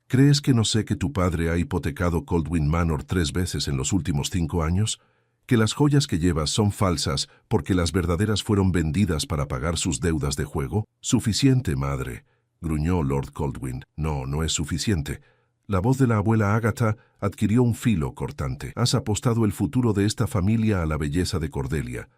«¿Crees que no sé que tu padre ha hipotecado Coldwind Manor 3 veces en los últimos 5 años? ¿Que las joyas que llevas son falsas porque las verdaderas fueron vendidas para pagar sus deudas de juego?» «Suficiente, madre», gruñó Lord Coldwind. «No, no es suficiente». La voz de la abuela Ágata adquirió un filo cortante. «Has apostado el futuro de esta familia a la belleza de Cordelia,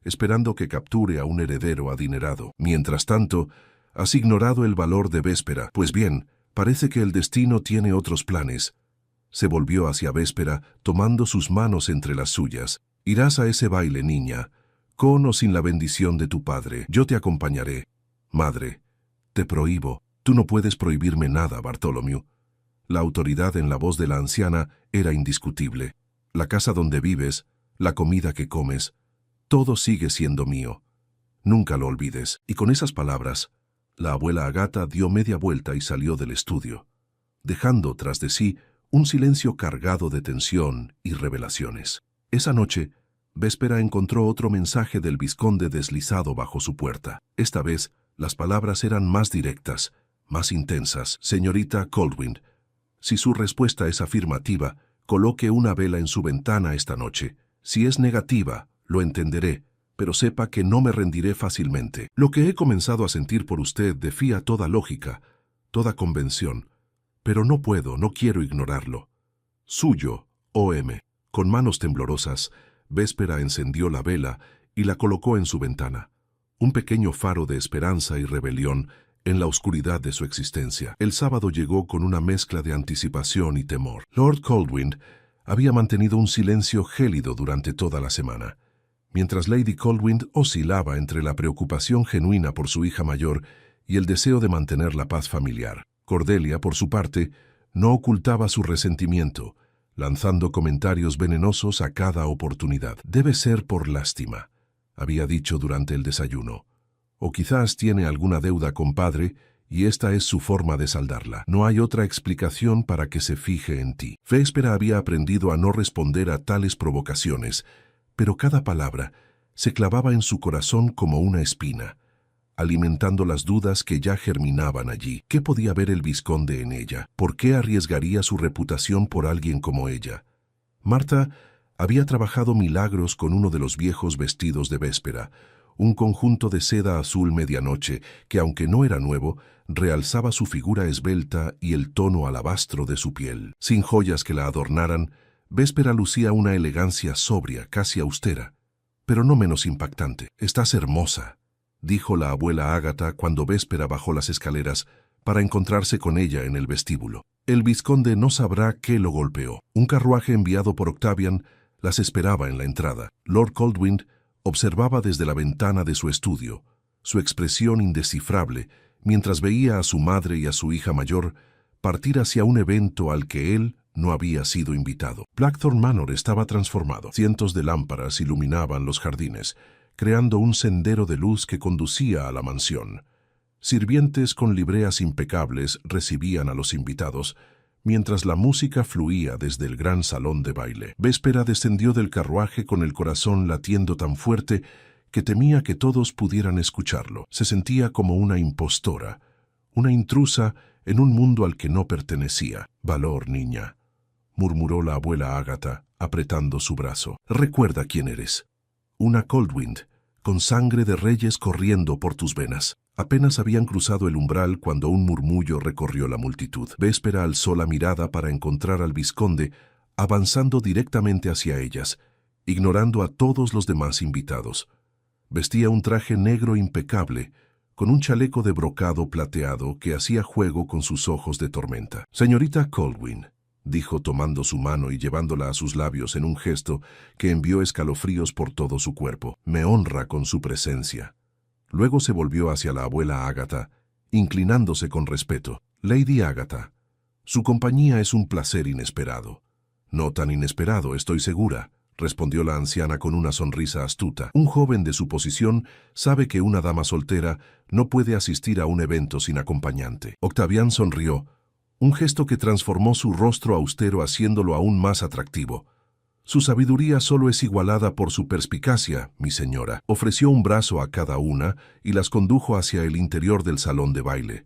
esperando que capture a un heredero adinerado. Mientras tanto, has ignorado el valor de Véspera. Pues bien, parece que el destino tiene otros planes». Se volvió hacia Véspera, tomando sus manos entre las suyas. «Irás a ese baile, niña, con o sin la bendición de tu padre. Yo te acompañaré». «Madre, te prohíbo». «Tú no puedes prohibirme nada, Bartholomew». La autoridad en la voz de la anciana era indiscutible. «La casa donde vives, la comida que comes, todo sigue siendo mío. Nunca lo olvides». Y con esas palabras, la abuela Ágata dio media vuelta y salió del estudio, dejando tras de sí un silencio cargado de tensión y revelaciones. Esa noche, Véspera encontró otro mensaje del vizconde deslizado bajo su puerta. Esta vez, las palabras eran más directas, más intensas. «Señorita Coldwind, si su respuesta es afirmativa, coloque una vela en su ventana esta noche. Si es negativa, lo entenderé, pero sepa que no me rendiré fácilmente. Lo que he comenzado a sentir por usted defía toda lógica, toda convención, pero no quiero ignorarlo. Suyo, O.M. Con manos temblorosas, Véspera encendió la vela y la colocó en su ventana, un pequeño faro de esperanza y rebelión en la oscuridad de su existencia. El sábado llegó con una mezcla de anticipación y temor. Lord Coldwind había mantenido un silencio gélido durante toda la semana, mientras Lady Coldwind oscilaba entre la preocupación genuina por su hija mayor y el deseo de mantener la paz familiar. Cordelia, por su parte, no ocultaba su resentimiento, lanzando comentarios venenosos a cada oportunidad. «Debe ser por lástima», había dicho durante el desayuno. «O quizás tiene alguna deuda con padre y esta es su forma de saldarla. No hay otra explicación para que se fije en ti». Véspera había aprendido a no responder a tales provocaciones, pero cada palabra se clavaba en su corazón como una espina, alimentando las dudas que ya germinaban allí. ¿Qué podía ver el vizconde en ella? ¿Por qué arriesgaría su reputación por alguien como ella? Marta había trabajado milagros con uno de los viejos vestidos de Véspera, un conjunto de seda azul medianoche que, aunque no era nuevo, realzaba su figura esbelta y el tono alabastro de su piel. Sin joyas que la adornaran, Véspera lucía una elegancia sobria, casi austera, pero no menos impactante. «Estás hermosa», dijo la abuela Ágata cuando Véspera bajó las escaleras para encontrarse con ella en el vestíbulo. El vizconde no sabrá qué lo golpeó. Un carruaje enviado por Octavian Las esperaba en la entrada. Lord Coldwind observaba desde la ventana de su estudio, su expresión indescifrable, mientras veía a su madre y a su hija mayor partir hacia un evento al que él no había sido invitado. Blackthorn Manor estaba transformado. Cientos de lámparas iluminaban los jardines, creando un sendero de luz que conducía a la mansión. Sirvientes con libreas impecables recibían a los invitados, mientras la música fluía desde el gran salón de baile. Véspera descendió del carruaje con el corazón latiendo tan fuerte que temía que todos pudieran escucharlo. Se sentía como una impostora, una intrusa en un mundo al que no pertenecía. «Valor, niña», murmuró la abuela Ágata, apretando su brazo. «Recuerda quién eres. Una Coldwind, con sangre de reyes corriendo por tus venas». Apenas habían cruzado el umbral cuando un murmullo recorrió la multitud. Véspera alzó la mirada para encontrar al vizconde avanzando directamente hacia ellas, ignorando a todos los demás invitados. Vestía un traje negro impecable, con un chaleco de brocado plateado que hacía juego con sus ojos de tormenta. «Señorita Coldwind», dijo tomando su mano y llevándola a sus labios en un gesto que envió escalofríos por todo su cuerpo. «Me honra con su presencia». Luego se volvió hacia la abuela Ágata, inclinándose con respeto. «Lady Ágata, su compañía es un placer inesperado». «No tan inesperado, estoy segura», respondió la anciana con una sonrisa astuta. «Un joven de su posición sabe que una dama soltera no puede asistir a un evento sin acompañante». Octavián sonrió, un gesto que transformó su rostro austero haciéndolo aún más atractivo. «Su sabiduría solo es igualada por su perspicacia, mi señora». Ofreció un brazo a cada una y las condujo hacia el interior del salón de baile.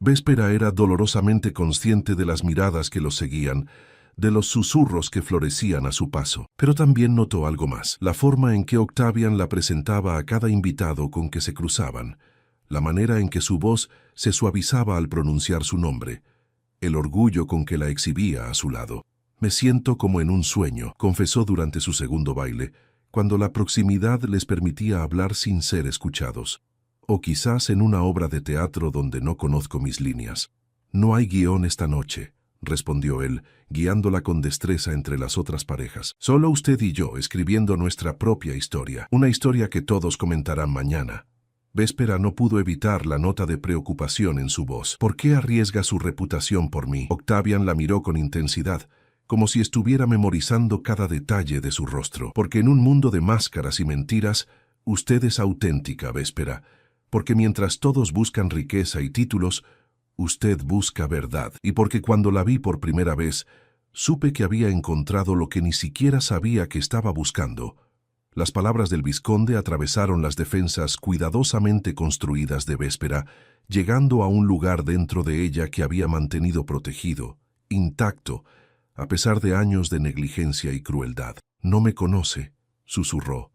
Véspera era dolorosamente consciente de las miradas que los seguían, de los susurros que florecían a su paso. Pero también notó algo más: la forma en que Octavián la presentaba a cada invitado con que se cruzaban, la manera en que su voz se suavizaba al pronunciar su nombre, el orgullo con que la exhibía a su lado. «Me siento como en un sueño», confesó durante su segundo baile, cuando la proximidad les permitía hablar sin ser escuchados. «O quizás en una obra de teatro donde no conozco mis líneas». «No hay guión esta noche», respondió él, guiándola con destreza entre las otras parejas. «Solo usted y yo escribiendo nuestra propia historia, una historia que todos comentarán mañana». Véspera no pudo evitar la nota de preocupación en su voz. «¿Por qué arriesga su reputación por mí?» Octavián la miró con intensidad, como si estuviera memorizando cada detalle de su rostro. «Porque en un mundo de máscaras y mentiras, usted es auténtica, Véspera. Porque mientras todos buscan riqueza y títulos, usted busca verdad. Y porque cuando la vi por primera vez, supe que había encontrado lo que ni siquiera sabía que estaba buscando». Las palabras del vizconde atravesaron las defensas cuidadosamente construidas de Véspera, llegando a un lugar dentro de ella que había mantenido protegido, intacto, a pesar de años de negligencia y crueldad. «No me conoce», susurró.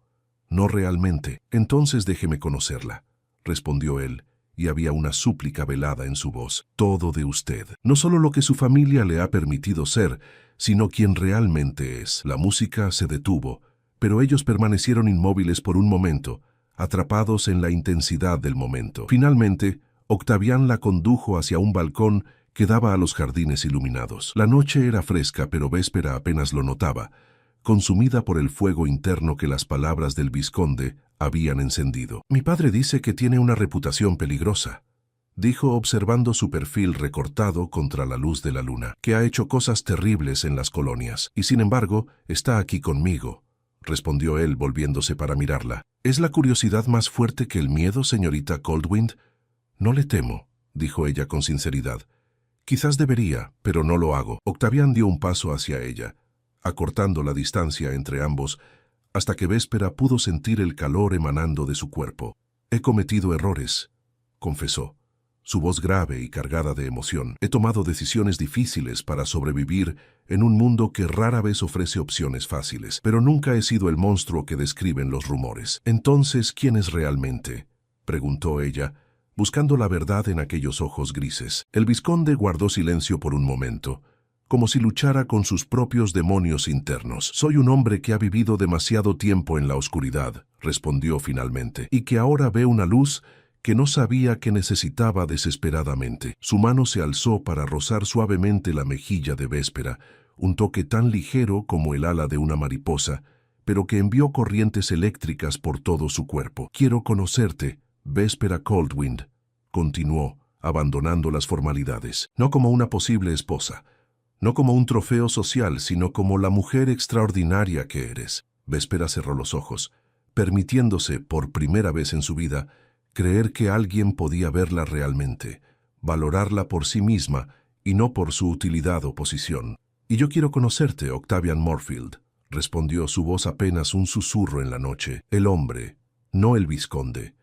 «No realmente». «Entonces déjeme conocerla», respondió él, y había una súplica velada en su voz. «Todo de usted. No solo lo que su familia le ha permitido ser, sino quien realmente es». La música se detuvo, pero ellos permanecieron inmóviles por un momento, atrapados en la intensidad del momento. Finalmente, Octavián la condujo hacia un balcón que daba a los jardines iluminados. La noche era fresca, pero Véspera apenas lo notaba, consumida por el fuego interno que las palabras del vizconde habían encendido. «Mi padre dice que tiene una reputación peligrosa», dijo observando su perfil recortado contra la luz de la luna, «que ha hecho cosas terribles en las colonias, y sin embargo está aquí conmigo», respondió él volviéndose para mirarla. «¿Es la curiosidad más fuerte que el miedo, señorita Coldwind?» «No le temo», dijo ella con sinceridad. «Quizás debería, pero no lo hago». Octavián dio un paso hacia ella, acortando la distancia entre ambos, hasta que Véspera pudo sentir el calor emanando de su cuerpo. «He cometido errores», confesó, su voz grave y cargada de emoción. «He tomado decisiones difíciles para sobrevivir en un mundo que rara vez ofrece opciones fáciles, pero nunca he sido el monstruo que describen los rumores». «Entonces, ¿quién es realmente?», preguntó ella, buscando la verdad en aquellos ojos grises. El vizconde guardó silencio por un momento, como si luchara con sus propios demonios internos. «Soy un hombre que ha vivido demasiado tiempo en la oscuridad», respondió finalmente, «y que ahora ve una luz que no sabía que necesitaba desesperadamente». Su mano se alzó para rozar suavemente la mejilla de Véspera, un toque tan ligero como el ala de una mariposa, pero que envió corrientes eléctricas por todo su cuerpo. «Quiero conocerte, Véspera Coldwind», continuó, abandonando las formalidades. «No como una posible esposa, no como un trofeo social, sino como la mujer extraordinaria que eres». Véspera cerró los ojos, permitiéndose, por primera vez en su vida, creer que alguien podía verla realmente, valorarla por sí misma y no por su utilidad o posición. «Y yo quiero conocerte, Octavian Moorfield», respondió, su voz apenas un susurro en la noche. «El hombre, no el vizconde.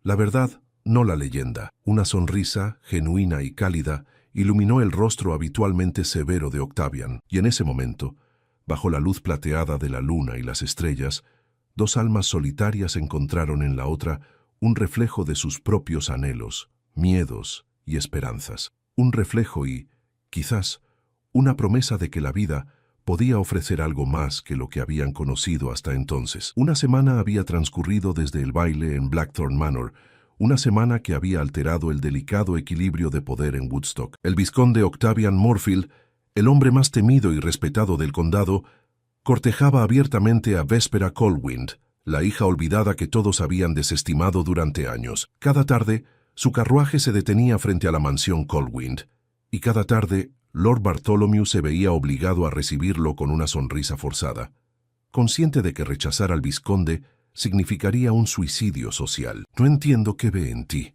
La verdad, no la leyenda». Una sonrisa, genuina y cálida, iluminó el rostro habitualmente severo de Octavian, y en ese momento, bajo la luz plateada de la luna y las estrellas, dos almas solitarias encontraron en la otra un reflejo de sus propios anhelos, miedos y esperanzas. Un reflejo y, quizás, una promesa de que la vida podía ofrecer algo más que lo que habían conocido hasta entonces. Una semana había transcurrido desde el baile en Blackthorn Manor, una semana que había alterado el delicado equilibrio de poder en Woodstock. El vizconde Octavian Moorfield, el hombre más temido y respetado del condado, cortejaba abiertamente a Véspera Coldwind, la hija olvidada que todos habían desestimado durante años. Cada tarde, su carruaje se detenía frente a la mansión Coldwind, y cada tarde, Lord Bartholomew se veía obligado a recibirlo con una sonrisa forzada, consciente de que rechazar al vizconde significaría un suicidio social. «No entiendo qué ve en ti»,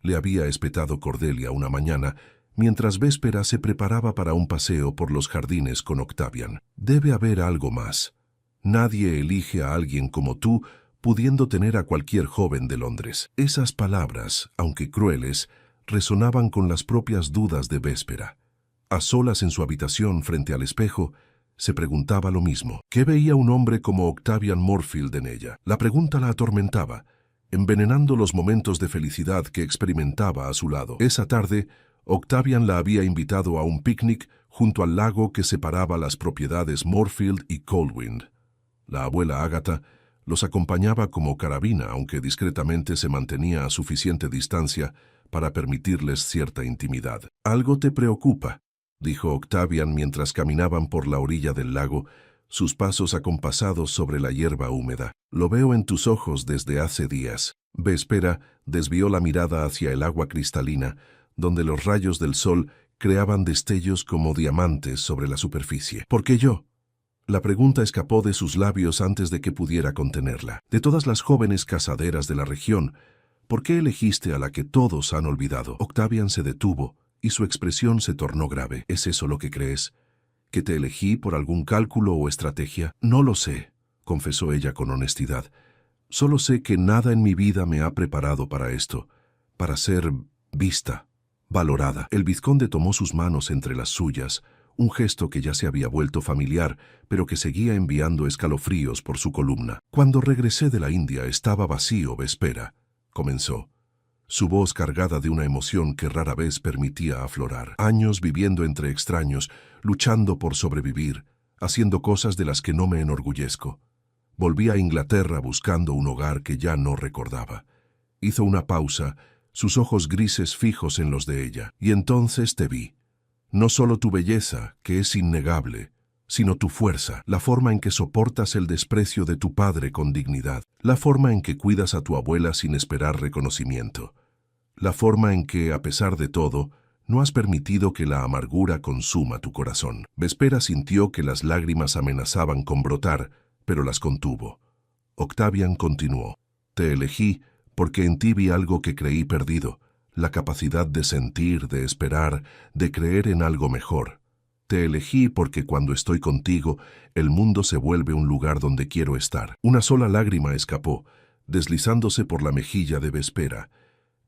le había espetado Cordelia una mañana, mientras Véspera se preparaba para un paseo por los jardines con Octavian. «Debe haber algo más. Nadie elige a alguien como tú, pudiendo tener a cualquier joven de Londres». Esas palabras, aunque crueles, resonaban con las propias dudas de Véspera. A solas en su habitación frente al espejo, se preguntaba lo mismo. ¿Qué veía un hombre como Octavian Moorfield en ella? La pregunta la atormentaba, envenenando los momentos de felicidad que experimentaba a su lado. Esa tarde, Octavian la había invitado a un picnic junto al lago que separaba las propiedades Moorfield y Coldwind. La abuela Agatha los acompañaba como carabina, aunque discretamente se mantenía a suficiente distancia para permitirles cierta intimidad. «Algo te preocupa», dijo Octavian mientras caminaban por la orilla del lago, sus pasos acompasados sobre la hierba húmeda. «Lo veo en tus ojos desde hace días». Véspera desvió la mirada hacia el agua cristalina, donde los rayos del sol creaban destellos como diamantes sobre la superficie. «¿Por qué yo?». La pregunta escapó de sus labios antes de que pudiera contenerla. «De todas las jóvenes casaderas de la región, ¿por qué elegiste a la que todos han olvidado?». Octavian se detuvo, y su expresión se tornó grave. «¿Es eso lo que crees? ¿Que te elegí por algún cálculo o estrategia?». «No lo sé», confesó ella con honestidad. «Solo sé que nada en mi vida me ha preparado para esto, para ser vista, valorada». El vizconde tomó sus manos entre las suyas, un gesto que ya se había vuelto familiar, pero que seguía enviando escalofríos por su columna. «Cuando regresé de la India estaba vacío, Véspera», comenzó, su voz cargada de una emoción que rara vez permitía aflorar. «Años viviendo entre extraños, luchando por sobrevivir, haciendo cosas de las que no me enorgullezco. Volví a Inglaterra buscando un hogar que ya no recordaba». Hizo una pausa, sus ojos grises fijos en los de ella. «Y entonces te vi. No solo tu belleza, que es innegable, sino tu fuerza, la forma en que soportas el desprecio de tu padre con dignidad, la forma en que cuidas a tu abuela sin esperar reconocimiento, la forma en que, a pesar de todo, no has permitido que la amargura consuma tu corazón». Véspera sintió que las lágrimas amenazaban con brotar, pero las contuvo. Octavian continuó. «Te elegí porque en ti vi algo que creí perdido, la capacidad de sentir, de esperar, de creer en algo mejor. Te elegí porque cuando estoy contigo, el mundo se vuelve un lugar donde quiero estar». Una sola lágrima escapó, deslizándose por la mejilla de Véspera.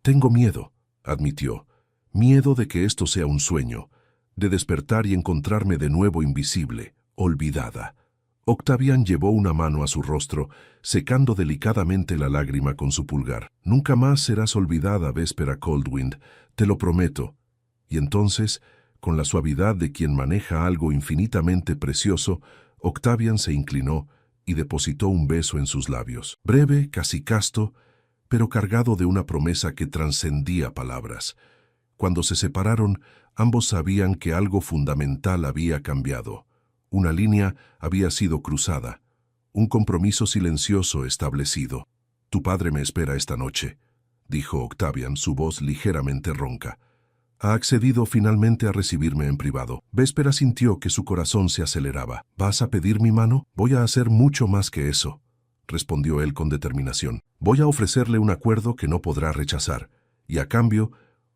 «Tengo miedo», admitió. «Miedo de que esto sea un sueño, de despertar y encontrarme de nuevo invisible, olvidada». Octavian llevó una mano a su rostro, secando delicadamente la lágrima con su pulgar. «Nunca más serás olvidada, Véspera Coldwind, te lo prometo». Y entonces, con la suavidad de quien maneja algo infinitamente precioso, Octavian se inclinó y depositó un beso en sus labios. Breve, casi casto, pero cargado de una promesa que trascendía palabras. Cuando se separaron, ambos sabían que algo fundamental había cambiado. Una línea había sido cruzada, un compromiso silencioso establecido. «Tu padre me espera esta noche», dijo Octavian, su voz ligeramente ronca. «Ha accedido finalmente a recibirme en privado». Véspera sintió que su corazón se aceleraba. «¿Vas a pedir mi mano? Voy a hacer mucho más que eso», respondió él con determinación. «Voy a ofrecerle un acuerdo que no podrá rechazar, y a cambio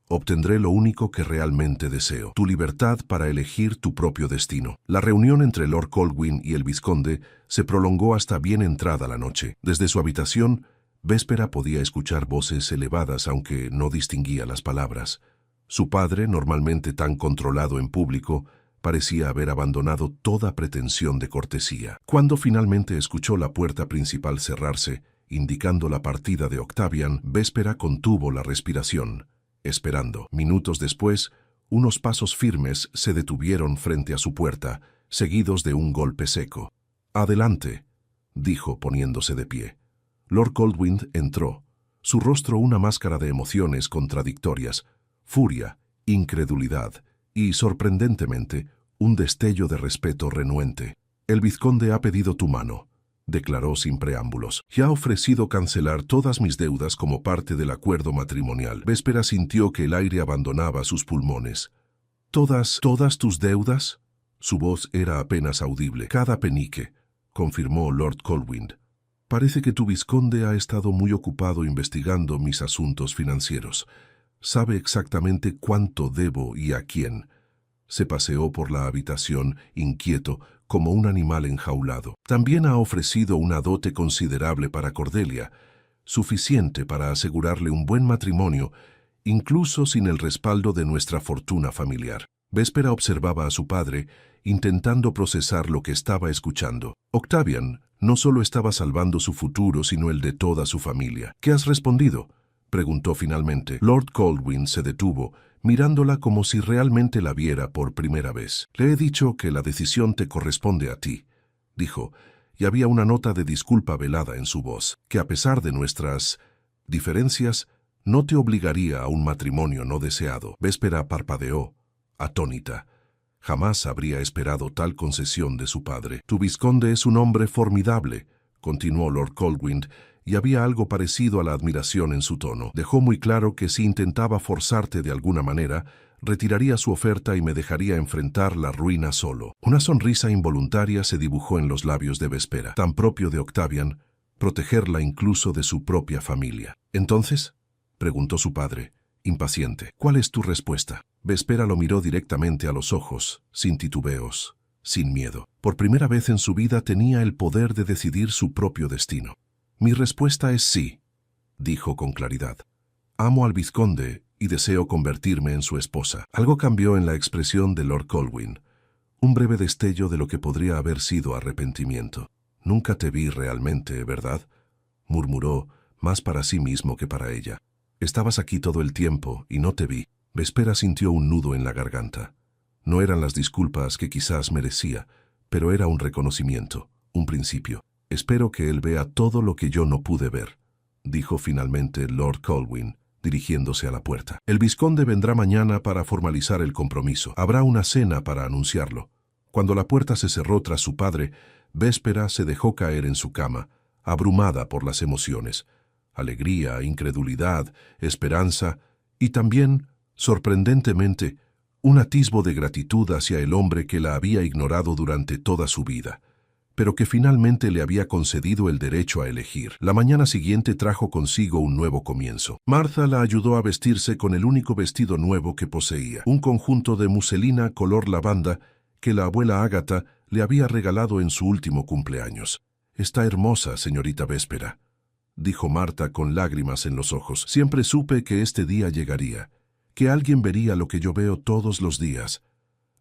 obtendré lo único que realmente deseo, tu libertad para elegir tu propio destino». La reunión entre Lord Colwyn y el vizconde se prolongó hasta bien entrada la noche. Desde su habitación, Véspera podía escuchar voces elevadas aunque no distinguía las palabras. Su padre, normalmente tan controlado en público, parecía haber abandonado toda pretensión de cortesía. Cuando finalmente escuchó la puerta principal cerrarse, indicando la partida de Octavian, Véspera contuvo la respiración, esperando. Minutos después, unos pasos firmes se detuvieron frente a su puerta, seguidos de un golpe seco. «Adelante», dijo poniéndose de pie. Lord Colwyn entró, su rostro una máscara de emociones contradictorias, furia, incredulidad y, sorprendentemente, un destello de respeto renuente. «El vizconde ha pedido tu mano», declaró sin preámbulos. «Y ha ofrecido cancelar todas mis deudas como parte del acuerdo matrimonial». Véspera sintió que el aire abandonaba sus pulmones. «¿Todas tus deudas?» Su voz era apenas audible. «Cada penique», confirmó Lord Colwyn. «Parece que tu vizconde ha estado muy ocupado investigando mis asuntos financieros. Sabe exactamente cuánto debo y a quién». Se paseó por la habitación, inquieto, como un animal enjaulado. «También ha ofrecido una dote considerable para Cordelia, suficiente para asegurarle un buen matrimonio, incluso sin el respaldo de nuestra fortuna familiar». Véspera observaba a su padre, intentando procesar lo que estaba escuchando. Octavian no solo estaba salvando su futuro, sino el de toda su familia. «¿Qué has respondido?», preguntó finalmente. Lord Colwyn se detuvo, mirándola como si realmente la viera por primera vez. «Le he dicho que la decisión te corresponde a ti», dijo, y había una nota de disculpa velada en su voz, «que a pesar de nuestras diferencias, no te obligaría a un matrimonio no deseado». Véspera parpadeó, atónita. Jamás habría esperado tal concesión de su padre. «Tu vizconde es un hombre formidable», continuó Lord Colwyn, y había algo parecido a la admiración en su tono. «Dejó muy claro que si intentaba forzarte de alguna manera, retiraría su oferta y me dejaría enfrentar la ruina solo». Una sonrisa involuntaria se dibujó en los labios de Véspera, tan propio de Octavian, protegerla incluso de su propia familia. «¿Entonces?», preguntó su padre, impaciente. «¿Cuál es tu respuesta?». Véspera lo miró directamente a los ojos, sin titubeos, sin miedo. Por primera vez en su vida tenía el poder de decidir su propio destino. «Mi respuesta es sí», dijo con claridad. «Amo al vizconde y deseo convertirme en su esposa». Algo cambió en la expresión de Lord Colwyn, un breve destello de lo que podría haber sido arrepentimiento. «Nunca te vi realmente, ¿verdad?», murmuró, más para sí mismo que para ella. «Estabas aquí todo el tiempo y no te vi». Véspera sintió un nudo en la garganta. No eran las disculpas que quizás merecía, pero era un reconocimiento, un principio. «Espero que él vea todo lo que yo no pude ver», dijo finalmente Lord Colwyn, dirigiéndose a la puerta. «El vizconde vendrá mañana para formalizar el compromiso. Habrá una cena para anunciarlo». Cuando la puerta se cerró tras su padre, Véspera se dejó caer en su cama, abrumada por las emociones. Alegría, incredulidad, esperanza y también, sorprendentemente, un atisbo de gratitud hacia el hombre que la había ignorado durante toda su vida, pero que finalmente le había concedido el derecho a elegir. La mañana siguiente trajo consigo un nuevo comienzo. Martha la ayudó a vestirse con el único vestido nuevo que poseía, un conjunto de muselina color lavanda que la abuela Ágata le había regalado en su último cumpleaños. «Está hermosa, señorita Véspera», dijo Martha con lágrimas en los ojos. «Siempre supe que este día llegaría, que alguien vería lo que yo veo todos los días».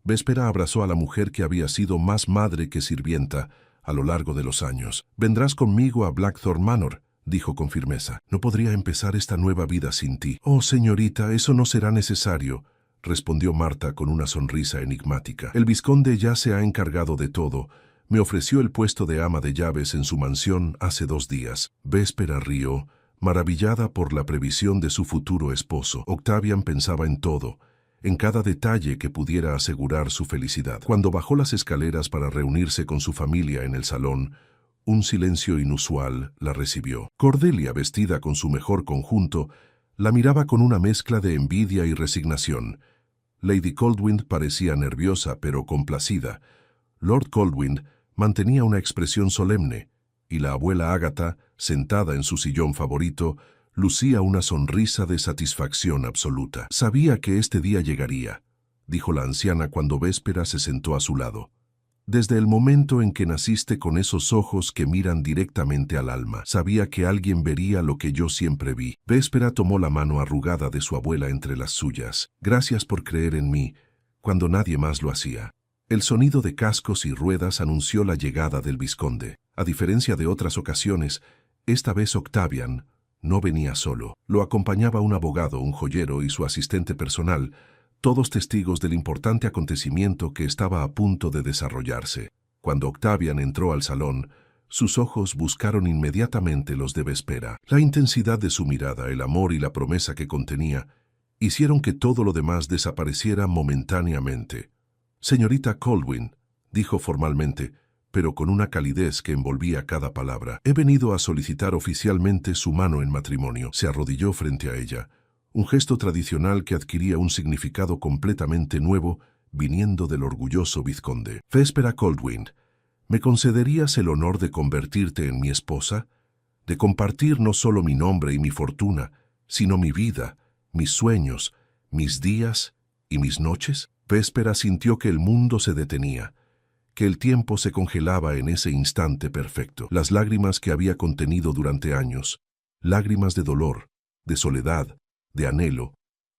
Véspera abrazó a la mujer que había sido más madre que sirvienta a lo largo de los años. «Vendrás conmigo a Blackthorn Manor», dijo con firmeza. «No podría empezar esta nueva vida sin ti». «Oh, señorita, eso no será necesario», respondió Martha con una sonrisa enigmática. «El vizconde ya se ha encargado de todo. Me ofreció el puesto de ama de llaves en su mansión hace 2 días». Véspera rió, maravillada por la previsión de su futuro esposo. Octavian pensaba en todo, en cada detalle que pudiera asegurar su felicidad. Cuando bajó las escaleras para reunirse con su familia en el salón, un silencio inusual la recibió. Cordelia, vestida con su mejor conjunto, la miraba con una mezcla de envidia y resignación. Lady Coldwind parecía nerviosa pero complacida. Lord Coldwind mantenía una expresión solemne, y la abuela Ágata, sentada en su sillón favorito, lucía una sonrisa de satisfacción absoluta. «Sabía que este día llegaría», dijo la anciana cuando Véspera se sentó a su lado. «Desde el momento en que naciste con esos ojos que miran directamente al alma, sabía que alguien vería lo que yo siempre vi». Véspera tomó la mano arrugada de su abuela entre las suyas. «Gracias por creer en mí, cuando nadie más lo hacía». El sonido de cascos y ruedas anunció la llegada del vizconde. A diferencia de otras ocasiones, esta vez Octavian no venía solo. Lo acompañaba un abogado, un joyero y su asistente personal, todos testigos del importante acontecimiento que estaba a punto de desarrollarse. Cuando Octavian entró al salón, sus ojos buscaron inmediatamente los de Véspera. La intensidad de su mirada, el amor y la promesa que contenía, hicieron que todo lo demás desapareciera momentáneamente. «Señorita Coldwind», dijo formalmente, pero con una calidez que envolvía cada palabra, «he venido a solicitar oficialmente su mano en matrimonio». Se arrodilló frente a ella, un gesto tradicional que adquiría un significado completamente nuevo viniendo del orgulloso vizconde. «Véspera Coldwind, ¿me concederías el honor de convertirte en mi esposa? De compartir no solo mi nombre y mi fortuna, sino mi vida, mis sueños, mis días y mis noches?» Véspera sintió que el mundo se detenía, que el tiempo se congelaba en ese instante perfecto. Las lágrimas que había contenido durante años, lágrimas de dolor, de soledad, de anhelo,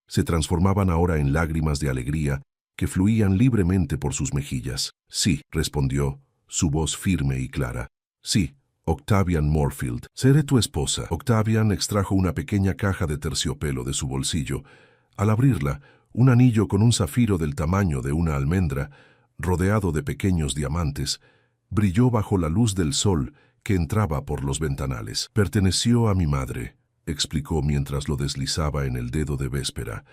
se transformaban ahora en lágrimas de alegría que fluían libremente por sus mejillas. «Sí», respondió, su voz firme y clara. «Sí, Octavian Moorfield, seré tu esposa». Octavian extrajo una pequeña caja de terciopelo de su bolsillo. Al abrirla, un anillo con un zafiro del tamaño de una almendra, rodeado de pequeños diamantes, brilló bajo la luz del sol que entraba por los ventanales. «Perteneció a mi madre», explicó mientras lo deslizaba en el dedo de Véspera,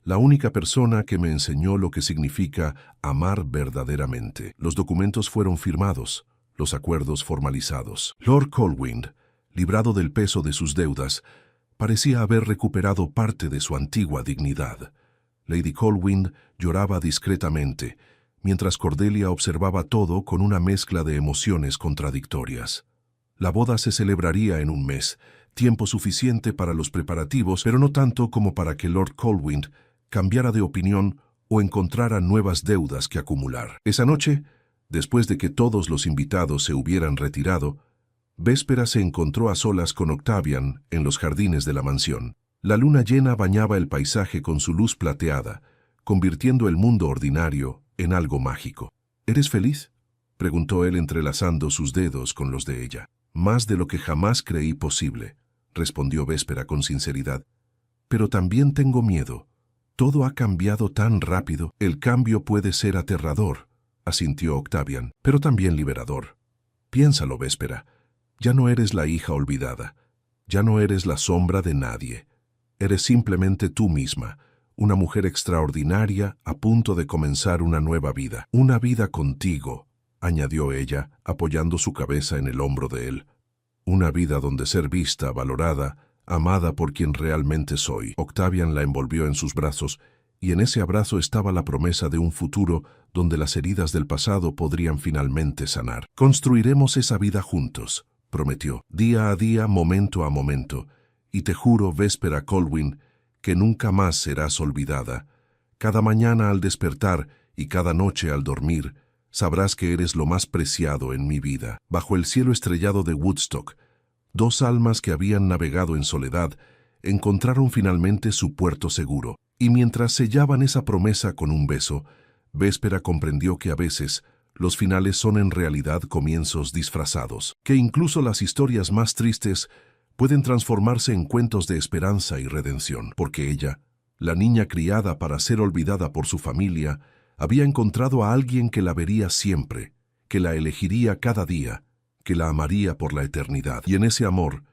«la única persona que me enseñó lo que significa amar verdaderamente». Los documentos fueron firmados, los acuerdos formalizados. Lord Coldwind, librado del peso de sus deudas, parecía haber recuperado parte de su antigua dignidad. Lady Coldwind lloraba discretamente, mientras Cordelia observaba todo con una mezcla de emociones contradictorias. La boda se celebraría en un mes, tiempo suficiente para los preparativos, pero no tanto como para que Lord Coldwind cambiara de opinión o encontrara nuevas deudas que acumular. Esa noche, después de que todos los invitados se hubieran retirado, Véspera se encontró a solas con Octavian en los jardines de la mansión. La luna llena bañaba el paisaje con su luz plateada, convirtiendo el mundo ordinario en algo mágico. «¿Eres feliz?», preguntó él entrelazando sus dedos con los de ella. «Más de lo que jamás creí posible», respondió Véspera con sinceridad. «Pero también tengo miedo. Todo ha cambiado tan rápido». «El cambio puede ser aterrador», asintió Octavian, «pero también liberador. Piénsalo, Véspera. Ya no eres la hija olvidada. Ya no eres la sombra de nadie. Eres simplemente tú misma, una mujer extraordinaria a punto de comenzar una nueva vida. Una vida contigo», añadió ella, apoyando su cabeza en el hombro de él. «Una vida donde ser vista, valorada, amada por quien realmente soy». Octavian la envolvió en sus brazos, y en ese abrazo estaba la promesa de un futuro donde las heridas del pasado podrían finalmente sanar. «Construiremos esa vida juntos», prometió, «día a día, momento a momento. Y te juro, Véspera Coldwind, que nunca más serás olvidada. Cada mañana al despertar y cada noche al dormir, sabrás que eres lo más preciado en mi vida». Bajo el cielo estrellado de Woodstock, dos almas que habían navegado en soledad encontraron finalmente su puerto seguro. Y mientras sellaban esa promesa con un beso, Véspera comprendió que a veces los finales son en realidad comienzos disfrazados, que incluso las historias más tristes pueden transformarse en cuentos de esperanza y redención, porque ella, la niña criada para ser olvidada por su familia, había encontrado a alguien que la vería siempre, que la elegiría cada día, que la amaría por la eternidad. Y en ese amor,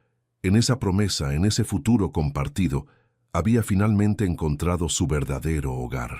en esa promesa, en ese futuro compartido, había finalmente encontrado su verdadero hogar.